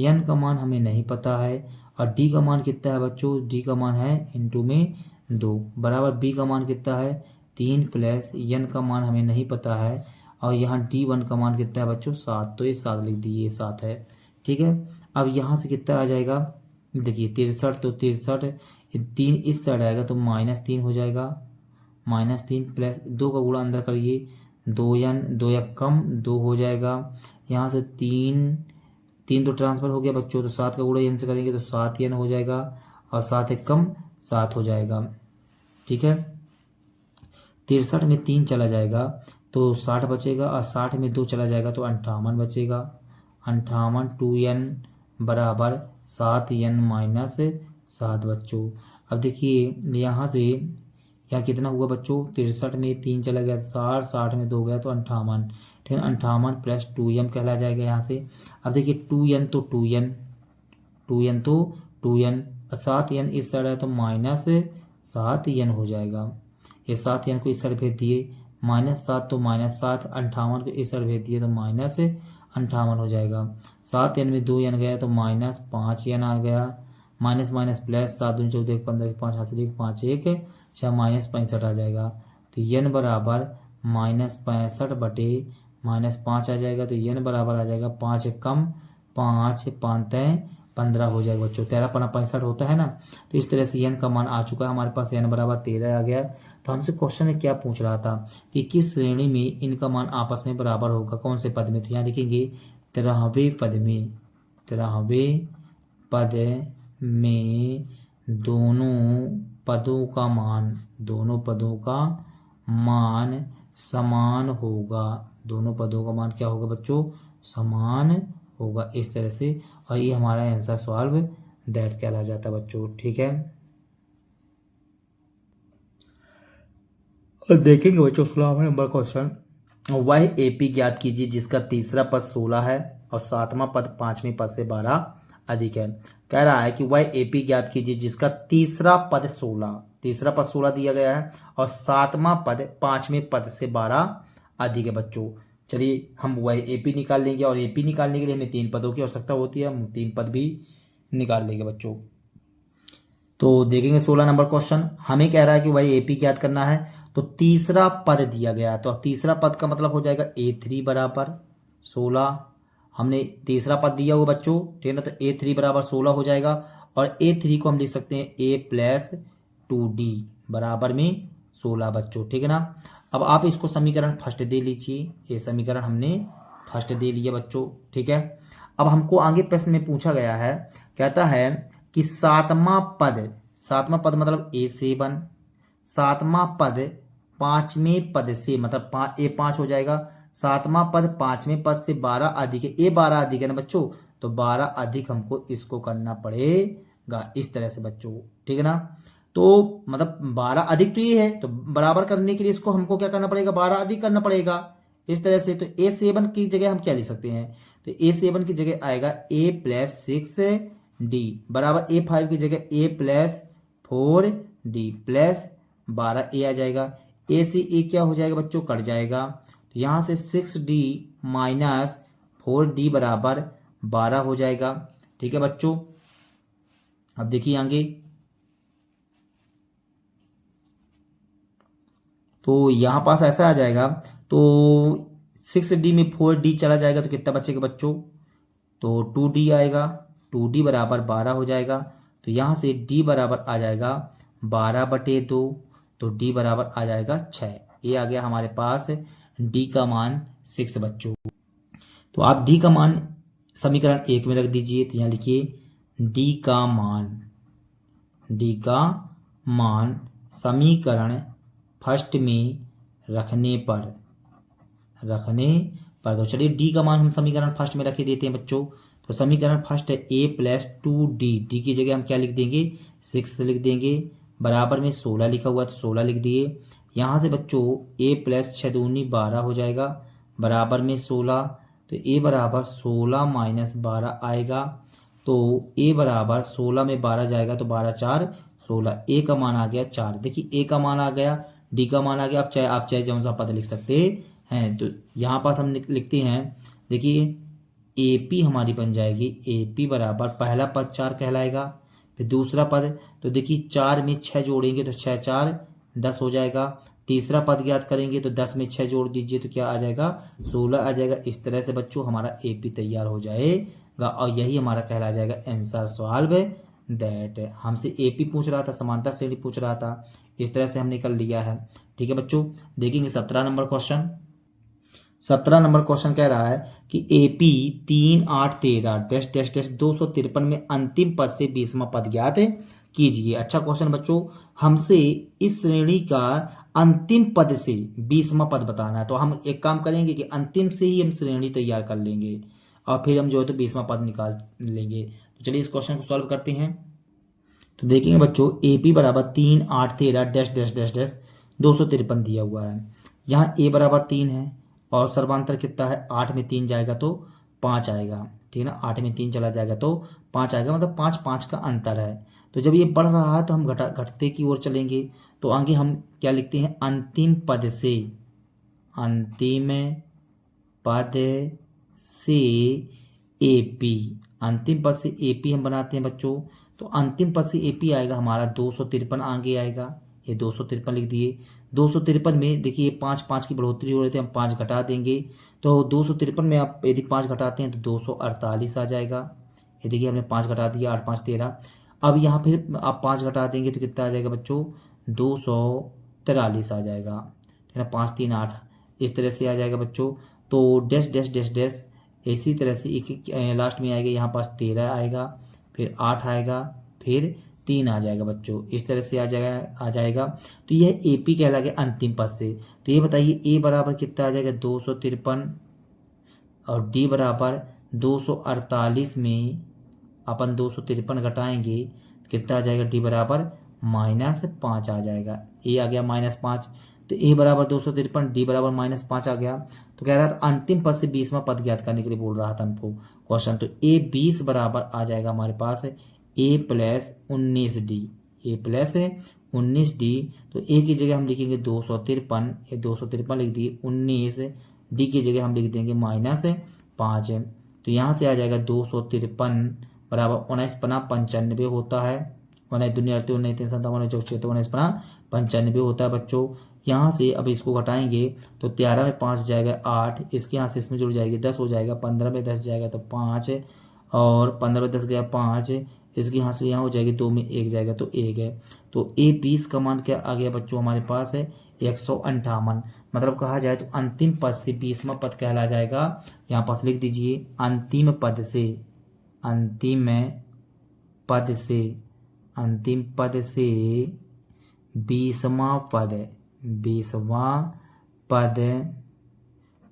n का मान हमें नहीं पता है, और d का मान कितना है बच्चों, d का मान है इंटू में 2 बराबर b का मान कितना है 3 प्लस n का मान हमें नहीं पता है, और यहाँ d1 का मान कितना है बच्चों 7। तो ये 7 लिख दिए, 7 है, ठीक है। अब यहाँ से कितना आ जाएगा, देखिए 63, तो 63 3 इस साइड आएगा तो -3 हो जाएगा, -3 प्लस 2 का गुणा अंदर करिए, 2 या कम 2 हो जाएगा। यहाँ से 3 तो ट्रांसफर हो गया बच्चों, तो 7 का गुणा n से करेंगे तो 7n हो जाएगा, और 7 एक कम 7 हो जाएगा, ठीक है। 63 में 3 चला जाएगा तो 60 बचेगा, और 60 में 2 चला जाएगा तो 58 बचेगा। 58 2n बराबर 7n माइनस 7 बच्चों। अब देखिए यहाँ से यहाँ कितना हुआ बच्चों, 63 में 3 चला गया तो 60, 60 में 2 गया तो 58, ठीक है। 58 प्लस 2m कहला जाएगा यहाँ से। अब देखिए 2n तो 2n, 7n इस साइड है तो -7n हो जाएगा। ये 7n को इस साइड भेज दिए, -7 तो -7, 58 को इस साइड भेज दिए तो 58 हो जाएगा। 7 n में 2 n गया तो -5 n आ गया, माइनस माइनस प्लस 7 दूनी 14 15 5 हाथ से 5 1 6 -65 आ जाएगा। तो n बराबर -65 बटे -5 आ जाएगा। तो n बराबर आ जाएगा 5 कम 5 5 15 हो जाएगा बच्चों। 13×5 होता है ना। तो इस तरह से n का मान आ चुका है हमारे पास, n बराबर 13 आ गया। तो हमसे क्वेश्चन में क्या पूछ रहा था कि किस श्रेणी में इनका मान आपस में बराबर होगा, कौन से पद में। तो यहाँ लिखेंगे 13वें पद में, 13वें पद में दोनों पदों का मान, दोनों पदों का मान समान होगा। दोनों पदों का मान क्या होगा बच्चों, समान होगा, इस तरह से। और ये हमारा आंसर सॉल्व दैट कहला जाता है बच्चों, ठीक है। और देखेंगे बच्चों 16 नंबर क्वेश्चन, वह एपी ज्ञात कीजिए जिसका तीसरा पद 16 है और सातवां पद 5वें पद से 12 अधिक है। कह रहा है कि वह एपी ज्ञात कीजिए जिसका तीसरा पद 16, तीसरा पद 16 दिया गया है और सातवां पद 5वें पद से 12 अधिक है बच्चों। चलिए हम वह एपी निकाल लेंगे और एपी निकालने के लिए हमें 3 पदों की आवश्यकता होती है, हम 3 पद भी निकाल लेंगे बच्चों। तो देखेंगे 16 नंबर क्वेश्चन, हमें कह रहा है कि वह एपी ज्ञात करना है। तो तीसरा पद दिया गया, तो तीसरा पद का मतलब हो जाएगा A3 बराबर 16। हमने तीसरा पद दिया हुआ बच्चों, ठीक है ना। तो A3 बराबर 16 हो जाएगा और A3 को हम लिख सकते हैं A+2D बराबर में 16 बच्चों, ठीक है ना। अब आप इसको समीकरण फर्स्ट दे लीजिए, ये समीकरण हमने फर्स्ट दे लिया बच्चों, ठीक है। अब हमको आगे प्रश्न में पूछा गया है, कहता है कि सातवां पद मतलब A7, सातवां पद 5वें पद से मतलब A5 हो जाएगा। सातवां पद 5वें पद से 12 अधिक है, A12 अधिक है ना बच्चों। तो 12 अधिक हमको इसको करना पड़ेगा, इस तरह से बच्चों, ठीक है ना। तो मतलब 12 अधिक तो ये है, तो बराबर करने के लिए इसको हमको क्या करना पड़ेगा, 12 अधिक करना पड़ेगा, इस तरह से। तो A7 की जगह हम क्या लिख सकते हैं, तो A7 की जगह आएगा A+6D बराबर A5 की जगह A+4D प्लस 12A आ जाएगा। A से A क्या हो जाएगा बच्चों, कट जाएगा। तो यहाँ से 6D माइनस 4D बराबर 12 हो जाएगा, ठीक है बच्चों। अब देखिए आगे, तो यहाँ पास ऐसा आ जाएगा। तो 6D में 4D चला जाएगा तो कितना बचेगा बच्चों, तो 2D आएगा, 2D बराबर 12 हो जाएगा। तो यहाँ से D बराबर आ जाएगा 12/2, तो D बराबर आ जाएगा 6। ये आ गया हमारे पास D का मान 6 बच्चों। तो आप D का मान समीकरण 1 में रख दीजिए। तो यहाँ लिखिए D का मान समीकरण फर्स्ट में रखने पर तो चलिए D का मान हम समीकरण फर्स्ट में रख देते हैं बच्चों। तो समीकरण फर्स्ट है A+2D, D की जगह हम क्या लिख देंगे, 6 लिख देंगे, बराबर में 16 लिखा हुआ तो 16 लिख दिए। यहाँ से बच्चों A+6 12 हो जाएगा, बराबर में 16। तो A बराबर 16 माइनस 12 आएगा। तो A बराबर 16 में 12 जाएगा तो 12 4 16, A का मान आ गया 4। देखिए A का मान आ गया, D का मान आ गया। आप चाहे जौन सा पद लिख सकते हैं। तो यहाँ पास हम लिखते हैं, देखिए AP हमारी बन जाएगी, AP बराबर पहला पद 4 कहलाएगा। फिर दूसरा पद, तो देखिए 4 में 6 जोड़ेंगे तो 6 4 10 हो जाएगा। तीसरा पद ज्ञात करेंगे तो 10 में 6 जोड़ दीजिए तो क्या आ जाएगा, 16 आ जाएगा। इस तरह से बच्चों हमारा AP तैयार हो जाएगा और यही हमारा कहला जाएगा आंसर सॉल्व दैट। हमसे AP पूछ रहा था, समांतर श्रेणी पूछ रहा था, इस तरह से हमने कर लिया है, ठीक है बच्चों। देखेंगे 17 नंबर क्वेश्चन। 17 नंबर क्वेश्चन कह रहा है कि AP 3 8 13 डैश डैश डैश 253 में अंतिम पद से 20वां पद ज्ञात कीजिए। अच्छा क्वेश्चन बच्चों, हमसे इस श्रेणी का अंतिम पद से 20वां पद बताना है। तो हम एक काम करेंगे कि अंतिम से ही हम श्रेणी तैयार कर लेंगे और फिर हम जो है तो 20वां पद निकाल लेंगे। तो चलिए इस क्वेश्चन को सॉल्व करते हैं। तो देखेंगे बच्चों AP बराबर 3 8 13 डैश डैश डैश डैश 253 दिया हुआ है। यहाँ A बराबर 3 है और सर्वांतर कितना है, 8 में 3 जाएगा तो 5 आएगा, ठीक है ना। 8 में 3 चला जाएगा तो 5 आएगा, मतलब 5 5 का अंतर है। तो जब ये बढ़ रहा है तो हम घटते की ओर चलेंगे। तो आगे हम क्या लिखते हैं, अंतिम पद से, अंतिम पद से ए पी, अंतिम पद से ए पी हम बनाते हैं बच्चों। तो अंतिम पद से ए पी आएगा हमारा 253 आगे आएगा, ये 253 लिख दिए। 253 में देखिए 5 5 की बढ़ोतरी हो रही थी, हम 5 घटा देंगे। तो 253 में आप यदि 5 घटाते हैं तो 248 आ जाएगा। ये देखिए हमने 5 घटा दिया, 8 5 13। अब यहाँ फिर आप 5 घटा देंगे तो कितना आ जाएगा बच्चों, 243 आ जाएगा, है ना। 5 3 8 इस तरह से आ जाएगा बच्चों। तो डैश डैश डैश डैश इसी तरह से एक एक लास्ट में आएगा, यहाँ पास 13 आएगा, फिर 8 आएगा, फिर 3 आ जाएगा बच्चों। इस तरह से आ जाएगा। तो यह ए पी कहला गया अंतिम पद से। तो ये बताइए ए बराबर कितना आ जाएगा, 253, और डी बराबर 248 में अपन 253 घटाएंगे तो कितना आ जाएगा, डी बराबर -5 आ जाएगा। ए आ गया -5, तो ए बराबर 253, डी बराबर -5 आ गया। तो कह रहा था अंतिम पद से 20वां पद ज्ञात करने के लिए बोल रहा था हमको क्वेश्चन। तो ए 20 बराबर आ जाएगा हमारे पास ए प्लस 19D, ए प्लस 19D। तो ए की जगह हम लिखेंगे 253, ये 253 लिख दिए, 19D की जगह हम लिख देंगे -5। तो यहाँ से आ जाएगा 253 बराबर 19 पना 95 होता है, 19 दुनिया 19 3 57 19 पना 95 होता है बच्चों। यहाँ से अब इसको घटाएंगे तो 13 में 5 जाएगा 8, इसके यहाँ से इसमें जुड़ जाएगी 10 हो जाएगा, 15 में 10 जाएगा तो 5, और 15 में 10 गया 5, इसके यहाँ से यहाँ हो जाएगी 2 में 1 जाएगा तो 1 है। तो ए 20 का मान क्या आ गया बच्चों हमारे पास है 158। मतलब कहा जाए तो अंतिम पद से 20वां पद कहला जाएगा। यहाँ पास लिख दीजिए अंतिम पद से, अंतिम पद से, अंतिम पद से 20वां पद, 20वां पद,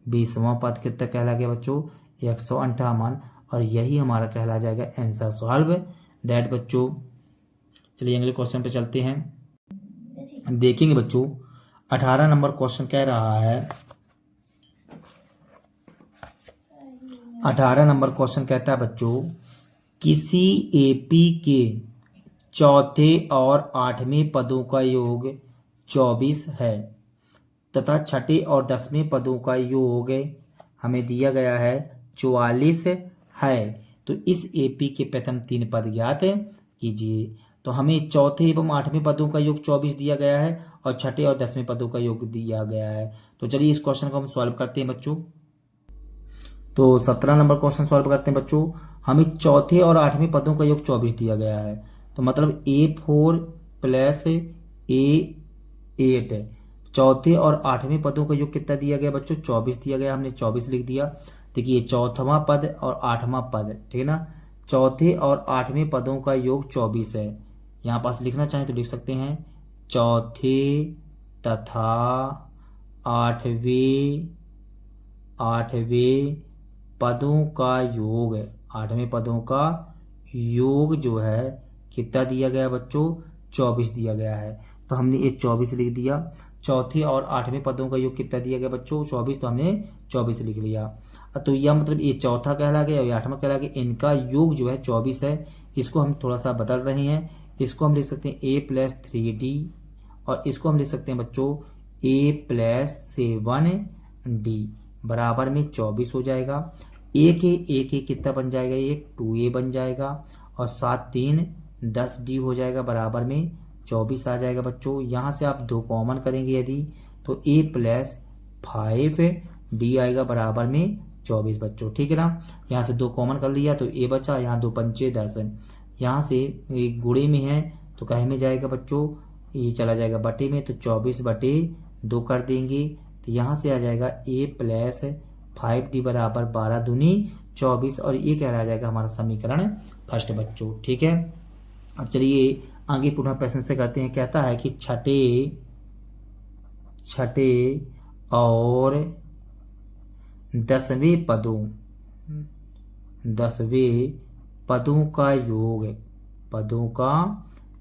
20वां पद कितना कहला गया बच्चों, 158। और यही हमारा कहला जाएगा आंसर सॉल्व दैट बच्चों। चलिए अगले क्वेश्चन पे चलते हैं, देखेंगे बच्चों। 18 नंबर क्वेश्चन कह रहा है, 18 नंबर क्वेश्चन कहता है बच्चों, किसी एपी के चौथे और 8वें पदों का योग 24 है तथा छठे और 10वें पदों का योग हमें दिया गया है 44 है। तो इस एपी के प्रथम 3 पद ज्ञात कीजिए। तो हमें चौथे एवं 8वें पदों का योग 24 दिया गया है और छठे और 10वें पदों का योग दिया गया है। तो चलिए इस क्वेश्चन को हम सॉल्व करते हैं बच्चों। तो 17 नंबर क्वेश्चन सॉल्व करते हैं बच्चों। हमें चौथे और 8वें पदों का योग 24 दिया गया है, तो मतलब A4 प्लस A8 है। चौथे और 8वें पदों का योग कितना दिया गया बच्चों, 24 दिया गया, हमने 24 लिख दिया। देखिए चौथवा पद और 8वां पद, ठीक है ना। चौथे और 8वें पदों का योग 24 है। यहाँ पास लिखना चाहें तो लिख सकते हैं, चौथे तथा 8वें पदों का योग, 8वें पदों का योग जो है कितना दिया गया बच्चों, 24 दिया गया है। तो हमने ये 24 लिख दिया। चौथे और 8वें पदों का योग कितना दिया गया बच्चों, 24, तो हमने 24 लिख लिया। तो यह मतलब ये चौथा कहला गया और 8वां कहला गया, इनका योग जो है 24 है। इसको हम थोड़ा सा बदल रहे हैं, इसको हम लिख सकते हैं a + 3d, और इसको हम लिख सकते हैं बच्चों a + 7d बराबर में 24 हो जाएगा। एक कितना बन जाएगा, ये 2a बन जाएगा, और 7 3 10d हो जाएगा, बराबर में 24 आ जाएगा बच्चों। यहाँ से आप 2 कॉमन करेंगे यदि, तो a + 5d आएगा, बराबर में 24 बच्चों, ठीक है ना। यहाँ से 2 कॉमन कर लिया तो a बचा, यहाँ 2 पंचे 10, यहाँ से एक गुणे में है तो कहे में जाएगा बच्चों, ये चला जाएगा बटे में, तो 24/2 कर देंगे, तो यहाँ से आ जाएगा a + 5d बराबर 12 दूनी 24, और ये कह रहा जाएगा हमारा समीकरण फर्स्ट बच्चों, ठीक है। अब चलिए आगे पुनः प्रश्न से करते हैं। कहता है कि छठे और 10वें पदों का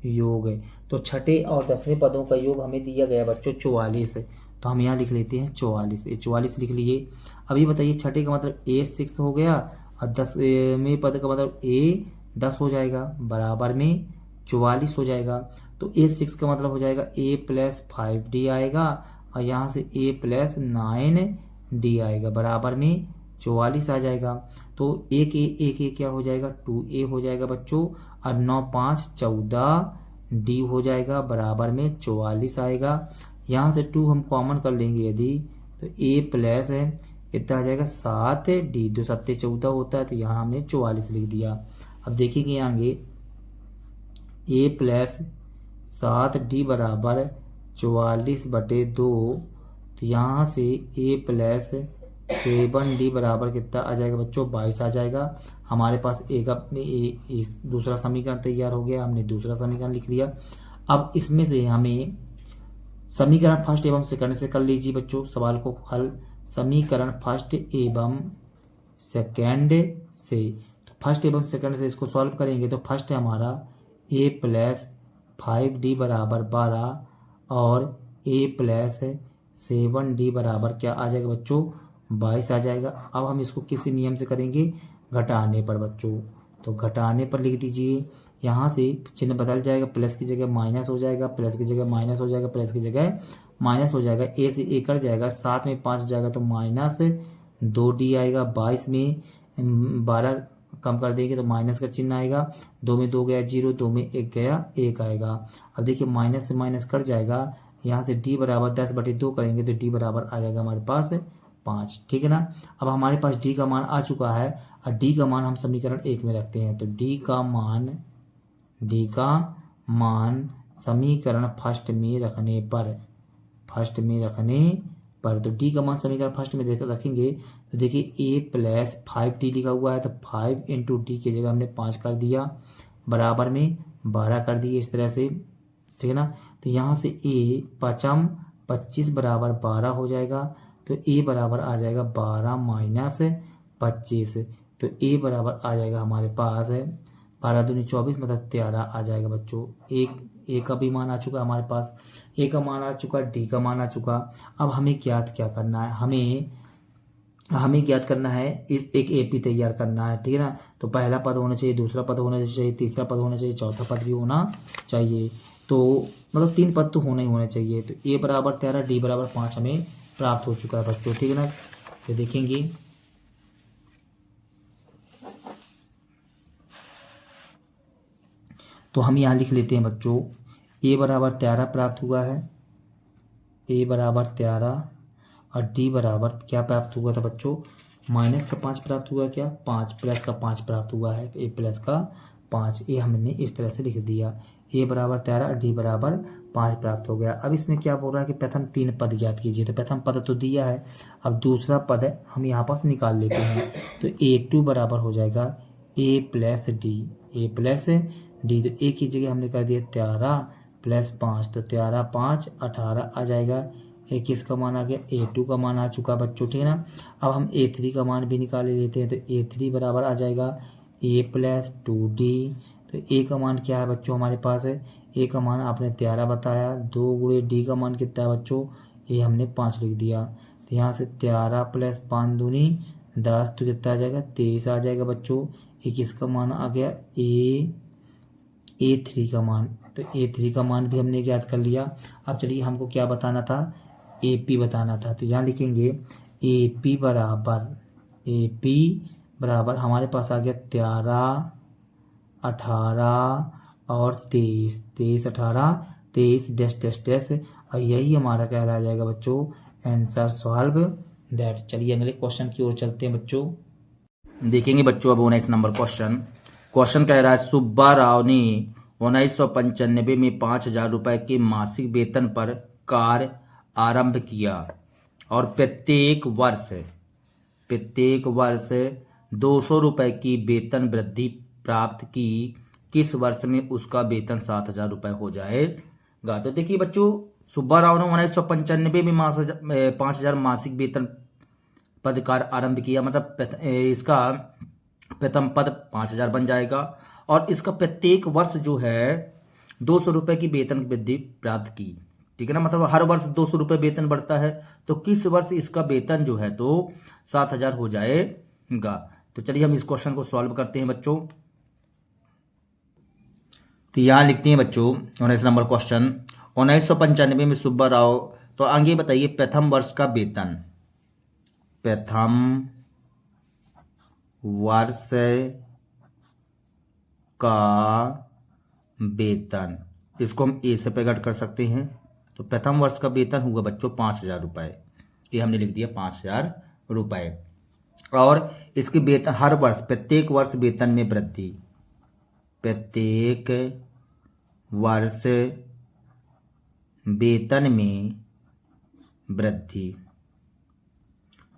योग, तो छठे और 10वें पदों का योग हमें दिया गया बच्चों 44, तो हम यहाँ लिख लेते हैं 44, ये 44 लिख लिए। अभी बताइए छठे का मतलब A6 हो गया, और 10वें पद का मतलब A10 हो जाएगा, बराबर में 44 हो जाएगा। तो A6 का मतलब हो जाएगा a + 5d आएगा, और यहाँ से a + 9d आएगा, बराबर में 44 आ जाएगा। तो एक ए क्या हो जाएगा, 2a हो जाएगा बच्चों, और 9 5 14 डी हो जाएगा, बराबर में 44 आएगा। यहाँ से 2 हम कॉमन कर लेंगे यदि, तो a प्लस है कितना आ जाएगा 7 डी, 2 7 14 होता है, तो यहाँ हमने 44 लिख दिया। अब देखेंगे आगे a प्लस 7d बराबर 44/2, तो यहाँ से a प्लस 7d बराबर कितना आ जाएगा बच्चों, 22 आ जाएगा। हमारे पास दूसरा समीकरण तैयार हो गया, हमने दूसरा समीकरण लिख लिया। अब इसमें से हमें समीकरण फर्स्ट एवं सेकंड से कर लीजिए बच्चों सवाल को हल। समीकरण फर्स्ट एवं सेकंड से, तो फर्स्ट एवं सेकंड से इसको सॉल्व करेंगे। तो फर्स्ट है हमारा a प्लस 5d बराबर 12 और a प्लस 7d बराबर क्या आ जाएगा बच्चों, 22 आ जाएगा। अब हम इसको किसी नियम से करेंगे, घटाने पर बच्चों, तो घटाने पर लिख दीजिए। यहाँ से चिन्ह बदल जाएगा, प्लस की जगह माइनस हो जाएगा, प्लस की जगह माइनस हो जाएगा, प्लस की जगह माइनस हो जाएगा, a से a कट जाएगा, 7 में 5 जाएगा तो -2d आएगा, 22 में 12 कम कर देंगे तो माइनस का चिन्ह आएगा, 2 में 2 गया 0, 2 में 1 गया 1 आएगा। अब देखिए माइनस से माइनस कट जाएगा, यहाँ से d बराबर 10/2 करेंगे तो d बराबर आ जाएगा हमारे पास 5, ठीक है ना। अब हमारे पास d का मान आ चुका है, और d का मान हम समीकरण 1 में रखते हैं। तो d का मान समीकरण फर्स्ट में रखने पर, तो d का मान समीकरण फर्स्ट में रखेंगे तो देखिए a प्लस 5d लिखा हुआ है, तो 5 इंटू डी की जगह हमने 5 कर दिया, बराबर में 12 कर दिए इस तरह से, ठीक है ना। तो यहाँ से a 5 25 बराबर 12 हो जाएगा, तो a बराबर आ जाएगा 12 माइनस 25, तो a बराबर आ जाएगा हमारे पास 12 दूनी 24 मतलब 13 आ जाएगा बच्चों। एक का भी मान आ चुका है हमारे पास, ए का मान आ चुका, डी का मान आ चुका। अब हमें ज्ञात क्या करना है, हमें ज्ञात करना है एक एपी तैयार करना है, ठीक है ना। तो पहला पद होना चाहिए, दूसरा पद होना चाहिए, तीसरा पद होना चाहिए, चौथा पद भी होना चाहिए। तो मतलब 3 पद तो होने ही होने चाहिए। तो ए बराबर 13, डी बराबर 5 हमें प्राप्त हो चुका है बच्चों, ठीक है ना। तो देखेंगे तो हम यहाँ लिख लेते हैं बच्चों, a बराबर 13 प्राप्त हुआ है, a बराबर 13, और d बराबर क्या प्राप्त हुआ था बच्चों, माइनस का 5 प्राप्त हुआ, क्या 5 प्लस का 5 प्राप्त हुआ है, a प्लस का 5, ये हमने इस तरह से लिख दिया। a बराबर 13 और d बराबर 5 प्राप्त हो गया। अब इसमें क्या बोल रहा है कि प्रथम 3 पद ज्ञात कीजिए, तो प्रथम पद तो दिया है, अब दूसरा पद है हम यहाँ पास निकाल लेते हैं। तो a2 बराबर हो जाएगा a प्लस डी, तो a की जगह हमने कर दिया 13 प्लस 5, तो 13 5 18 आ जाएगा। a किसका मान आ गया, a2 का मान आ चुका बच्चों, ठीक है ना। अब हम a3 का मान भी निकाल लेते हैं, तो a3 बराबर आ जाएगा a प्लस 2d। तो a का मान क्या है बच्चों हमारे पास है, a का मान आपने 13 बताया, 2 गुणे d का मान कितना है बच्चों, a हमने 5 लिख दिया। तो यहाँ से 13 प्लस 5 दूनी 10, तो कितना आ जाएगा 23 आ जाएगा बच्चों। a किसका मान आ गया, a3 का मान, तो a3 का मान भी हमने ज्ञात कर लिया। अब चलिए हमको क्या बताना था, AP बताना था। तो यहाँ लिखेंगे AP बराबर हमारे पास आ गया 13 18 और 23, 23 18 23 डैश डैश डैश, और यही हमारा कहलाया जाएगा बच्चों आंसर सॉल्व दैट। चलिए अगले क्वेश्चन की ओर चलते हैं बच्चों। देखेंगे बच्चों अब 19 नंबर क्वेश्चन कह रहा है, सुब्बा राव ने 1995 में 5,000 रुपए के मासिक वेतन पर कार्य आरंभ किया और प्रत्येक वर्ष 200 रुपए की वेतन वृद्धि प्राप्त की। किस वर्ष में उसका वेतन 7,000 रुपए हो जाएगा। तो देखिए बच्चों, सुब्बा राव ने 1995 में 5,000 मासिक वेतन पद कार्य आरंभ किया, मतलब इसका प्रथम पद 5,000 बन जाएगा, और इसका प्रत्येक वर्ष जो है 200 रुपए की वेतन वृद्धि प्राप्त की, ठीक है ना। मतलब हर वर्ष 200 रुपए वेतन बढ़ता है, तो किस वर्ष इसका वेतन जो है तो 7,000 हो जाएगा। तो चलिए हम इस क्वेश्चन को सॉल्व करते हैं बच्चों। तो यहाँ लिखते हैं बच्चों 19 नंबर क्वेश्चन, 1995 में सुब्बा राव, तो आगे बताइए प्रथम वर्ष का वेतन, प्रथम वर्ष का वेतन, इसको हम ए से प्रकट कर सकते हैं। तो प्रथम वर्ष का वेतन हुआ बच्चों 5,000 रुपये, ये हमने लिख दिया 5,000 रुपये। और इसके वेतन हर वर्ष, प्रत्येक वर्ष वेतन में वृद्धि, प्रत्येक वर्ष वेतन में वृद्धि,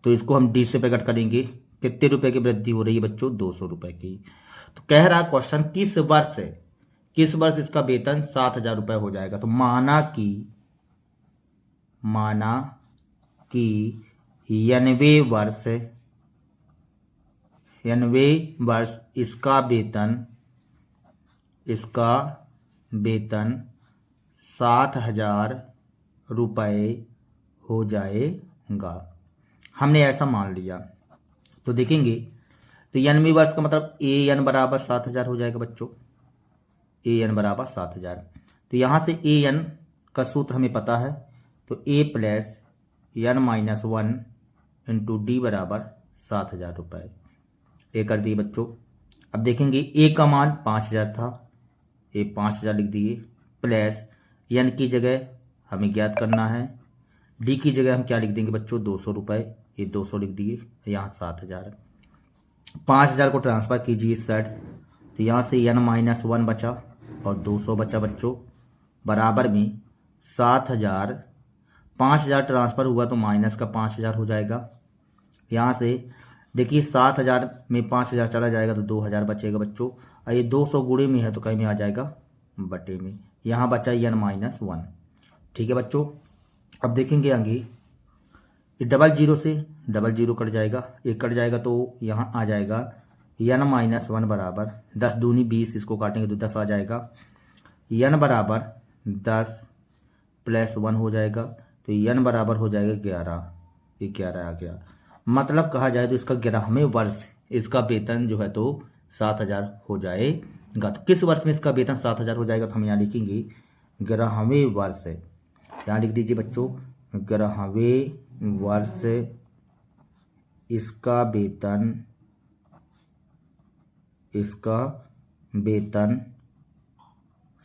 तो इसको हम डी से प्रकट करेंगे। कितने रुपए की वृद्धि हो रही है बच्चों? 200 रुपए की। तो कह रहा क्वेश्चन किस वर्ष इसका वेतन 7,000 रुपये हो जाएगा। तो माना कि 90वें वर्ष इसका वेतन 7,000 रुपये हो जाएगा। हमने ऐसा मान लिया। तो देखेंगे, तो 90वें वर्ष का मतलब ए एन बराबर 7,000 हो जाएगा बच्चों, ए एन बराबर 7,000। तो यहाँ से ए एन का सूत्र हमें पता है, तो a plus n minus 1 into d बराबर 7,000 रुपये। ये कर दिए बच्चों। अब देखेंगे ए का मान 5,000 था, ये 5,000 लिख दिए, प्लस एन की जगह हमें ज्ञात करना है, डी की जगह हम क्या लिख देंगे बच्चों? 200 रुपये, ये 200 लिख दिए, यहाँ 7,000। 5,000 को ट्रांसफर कीजिए इस साइड, तो यहाँ से एन माइनस 1 बचा और 200 बचा बच्चों, बराबर में 7,000। 5,000 ट्रांसफर हुआ तो माइनस का 5,000 हो जाएगा। यहाँ से देखिए 7,000 में 5,000 चला जाएगा तो 2,000 बचेगा बच्चों, और ये 200 गुणे में है तो कहीं में आ जाएगा बटे में, यहाँ बचा एन माइनस 1। ठीक है बच्चों। अब देखेंगे आगे, ये डबल जीरो से डबल जीरो कट जाएगा, एक कट जाएगा तो यहाँ आ जाएगा एन माइनस 1 बराबर 10 दूनी 20, इसको काटेंगे तो 10 आ जाएगा, एन बराबर 10 प्लस 1 हो जाएगा, तो एन बराबर हो जाएगा 11, ये 11 आ गया। मतलब कहा जाए तो इसका 11वें वर्ष इसका वेतन जो है तो 7,000 हो जाएगा। तो किस वर्ष में इसका वेतन 7,000 हो जाएगा? तो हम यहाँ लिखेंगे 11वें वर्ष, यहाँ लिख दीजिए बच्चों 11वें वर्ष इसका वेतन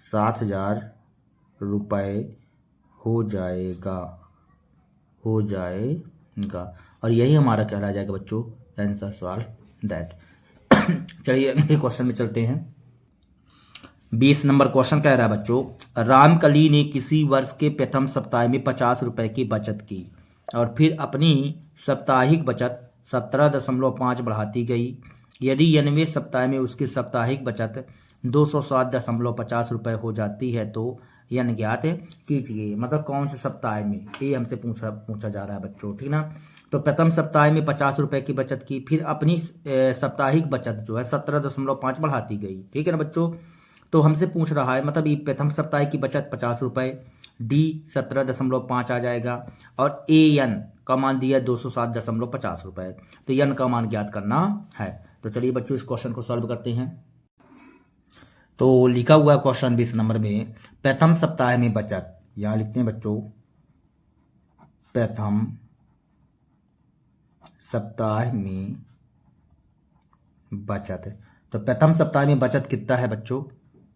7,000 रुपये हो जाएगा। और यही हमारा कहला जाएगा बच्चों आंसर सॉल्व दैट। चलिए अगले क्वेश्चन में चलते हैं। 20 नंबर क्वेश्चन कह रहा है बच्चों, रामकली ने किसी वर्ष के प्रथम सप्ताह में 50 रुपए की बचत की और फिर अपनी साप्ताहिक बचत 17.5 बढ़ाती गई। यदि 90वें सप्ताह में उसकी साप्ताहिक बचत 207.50 रुपये हो जाती है तो यह ज्ञात कीजिए। मतलब कौन से सप्ताह में, ये हमसे पूछा जा रहा है बच्चों, ठीक ना। तो प्रथम सप्ताह में 50 रुपये की बचत की, फिर अपनी साप्ताहिक बचत जो है 17.5 बढ़ाती गई, ठीक है ना बच्चों। तो हमसे पूछ रहा है, मतलब ये प्रथम सप्ताह की बचत 50 रुपये, डी 17.5 आ जाएगा, और ए एन का मान दिया 207.50 रुपये, तो एन का मान ज्ञात करना है। तो चलिए बच्चों इस क्वेश्चन को सॉल्व करते हैं। तो लिखा हुआ है क्वेश्चन 20 नंबर में, प्रथम सप्ताह में बचत, यहाँ लिखते हैं बच्चों प्रथम सप्ताह में बचत। तो प्रथम सप्ताह में बचत कितना है बच्चों?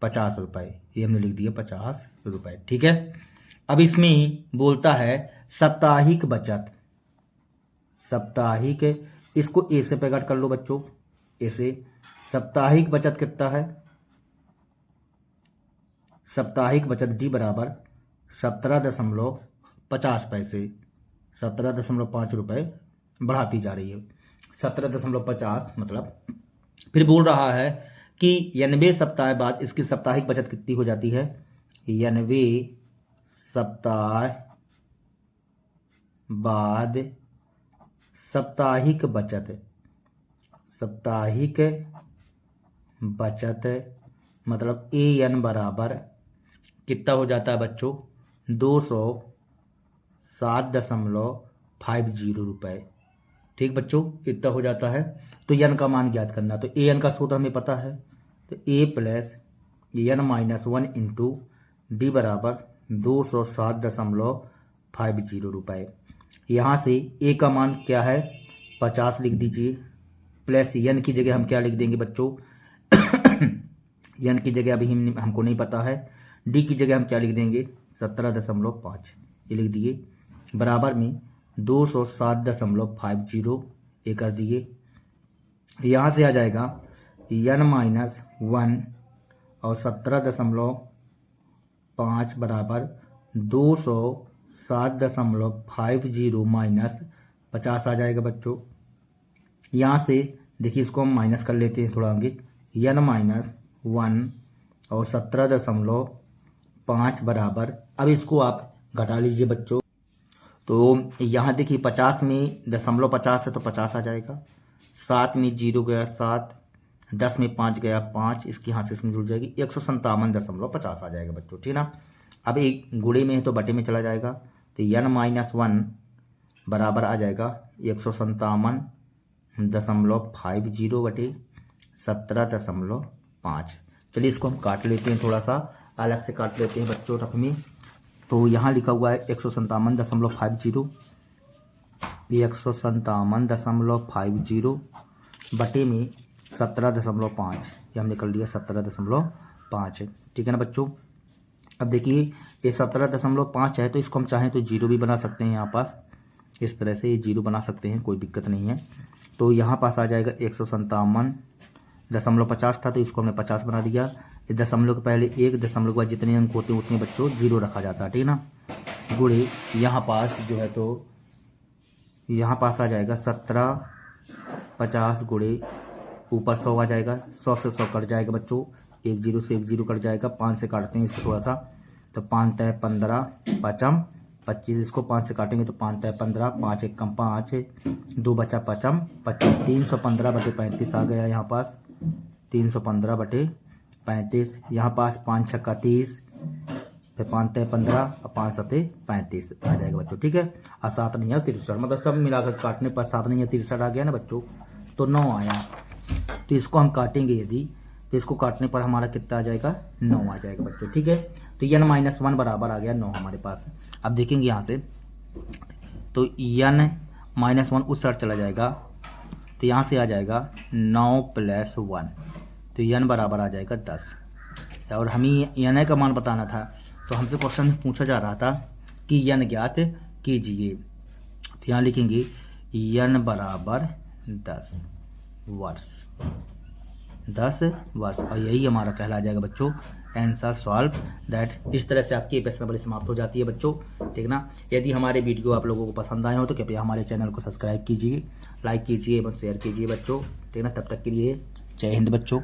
50 रुपये, ये हमने लिख दिया 50 रुपये, ठीक है। अब इसमें बोलता है साप्ताहिक बचत, साप्ताहिक, इसको ए से प्रकट कर लो बच्चों, ऐसे साप्ताहिक बचत कितना है? साप्ताहिक बचत डी बराबर 17.50 पैसे, 17.5 रुपये बढ़ाती जा रही है, 17.50 मतलब। फिर बोल रहा है कि 90वें सप्ताह बाद इसकी साप्ताहिक बचत कितनी हो जाती है? 90वें सप्ताह बाद साप्ताहिक बचत मतलब ए एन बराबर कितना हो जाता है बच्चों? 207.50 रुपये, ठीक बच्चों, इतना हो जाता है। तो एन का मान ज्ञात करना, तो ए एन का सूत्र हमें पता है, तो a plus n minus 1 into d बराबर 207.50 रुपये। यहाँ से ए का मान क्या है? 50 लिख दीजिए, प्लस n की जगह हम क्या लिख देंगे बच्चों n की जगह अभी हमको नहीं पता है, d की जगह हम क्या लिख देंगे 17.5 ये लिख दिए, बराबर में 207.50 ये कर दिए। यहाँ से आ जाएगा n-1 और 17.5 बराबर 207.50 माइनस 50 आ जाएगा बच्चों। यहाँ से देखिए इसको हम माइनस कर लेते हैं थोड़ा आगे, n-1 और 17.5 बराबर, अब इसको आप घटा लीजिए बच्चों। तो यहाँ देखिए 50 में 0.50 है तो 50 आ जाएगा, 7 में 0 गया 7, 10 में 5 गया 5, इसके यहाँ से इसमें जुड़ जाएगी 157.50 आ जाएगा बच्चों, ठीक ना। अब एक गुणे में है तो बटे में चला जाएगा, तो n-1 बराबर आ जाएगा 157.50 बटे 17.5। चलिए इसको हम काट लेते हैं, थोड़ा सा अलग से काट लेते हैं बच्चों रफ में। तो यहाँ लिखा हुआ है 157.50, 157.50 बटे में 17.5, ये हमने कर लिया 17.5, ठीक है ना बच्चों। अब देखिए ये 17.5 है तो इसको हम चाहें तो 0 भी बना सकते हैं, यहाँ पास इस तरह से ये 0 बना सकते हैं, कोई दिक्कत नहीं है। तो यहाँ पास आ जाएगा 157.50 था तो इसको हमने 50 बना दिया। इस दशमलव के पहले एक दशमलव के बाद जितने अंक होते हैं उतने बच्चों 0 रखा जाता है, ठीक ना। गुणे यहाँ पास जो है तो यहाँ पास आ जाएगा 17.50 गुणे ऊपर 100 आ जाएगा, 100 से 100 कट जाएगा बच्चों, 1 0 से 1 0 कट जाएगा, 5 से काटते हैं इसको थोड़ा सा, तो 5 तय 15 5 25, इसको 5 से काटेंगे तो 5 तय 15, 5 1 कम 5, 2 बचा 5 25, 315 बटे 35 आ गया यहाँ पास, 315 बटे 35, यहाँ पास 5 छक्का 30, फिर 5 तय 15 और 5 सते 35 आ जाएगा बच्चों, ठीक है। और 7 नहीं है 63, मतलब सब मिलाकर काटने पर 7 नहीं है 63 आ गया ना बच्चों, तो 9 आया। तो इसको हम काटेंगे यदि, तो इसको काटने पर हमारा कितना आ जाएगा 9 आ जाएगा बच्चों, ठीक है। तो n-1 बराबर आ गया 9 हमारे पास। अब देखेंगे यहाँ से तो n-1 उस साइड चला जाएगा, तो यहाँ से आ जाएगा 9 + 1, तो n बराबर आ जाएगा 10। और हमें n का मान बताना था, तो हमसे क्वेश्चन पूछा जा रहा था कि n ज्ञात कीजिए, तो यहाँ लिखेंगे n बराबर 10 वर्ष, और यही हमारा कहला जाएगा बच्चों आंसर सॉल्व दैट। इस तरह से आपकी प्रश्न बड़ी समाप्त हो जाती है बच्चों, ठीक ना। यदि हमारे वीडियो आप लोगों को पसंद आए हो तो कृपया हमारे चैनल को सब्सक्राइब कीजिए, लाइक कीजिए एवं शेयर कीजिए बच्चों, ठीक ना। तब तक के लिए जय हिंद बच्चों।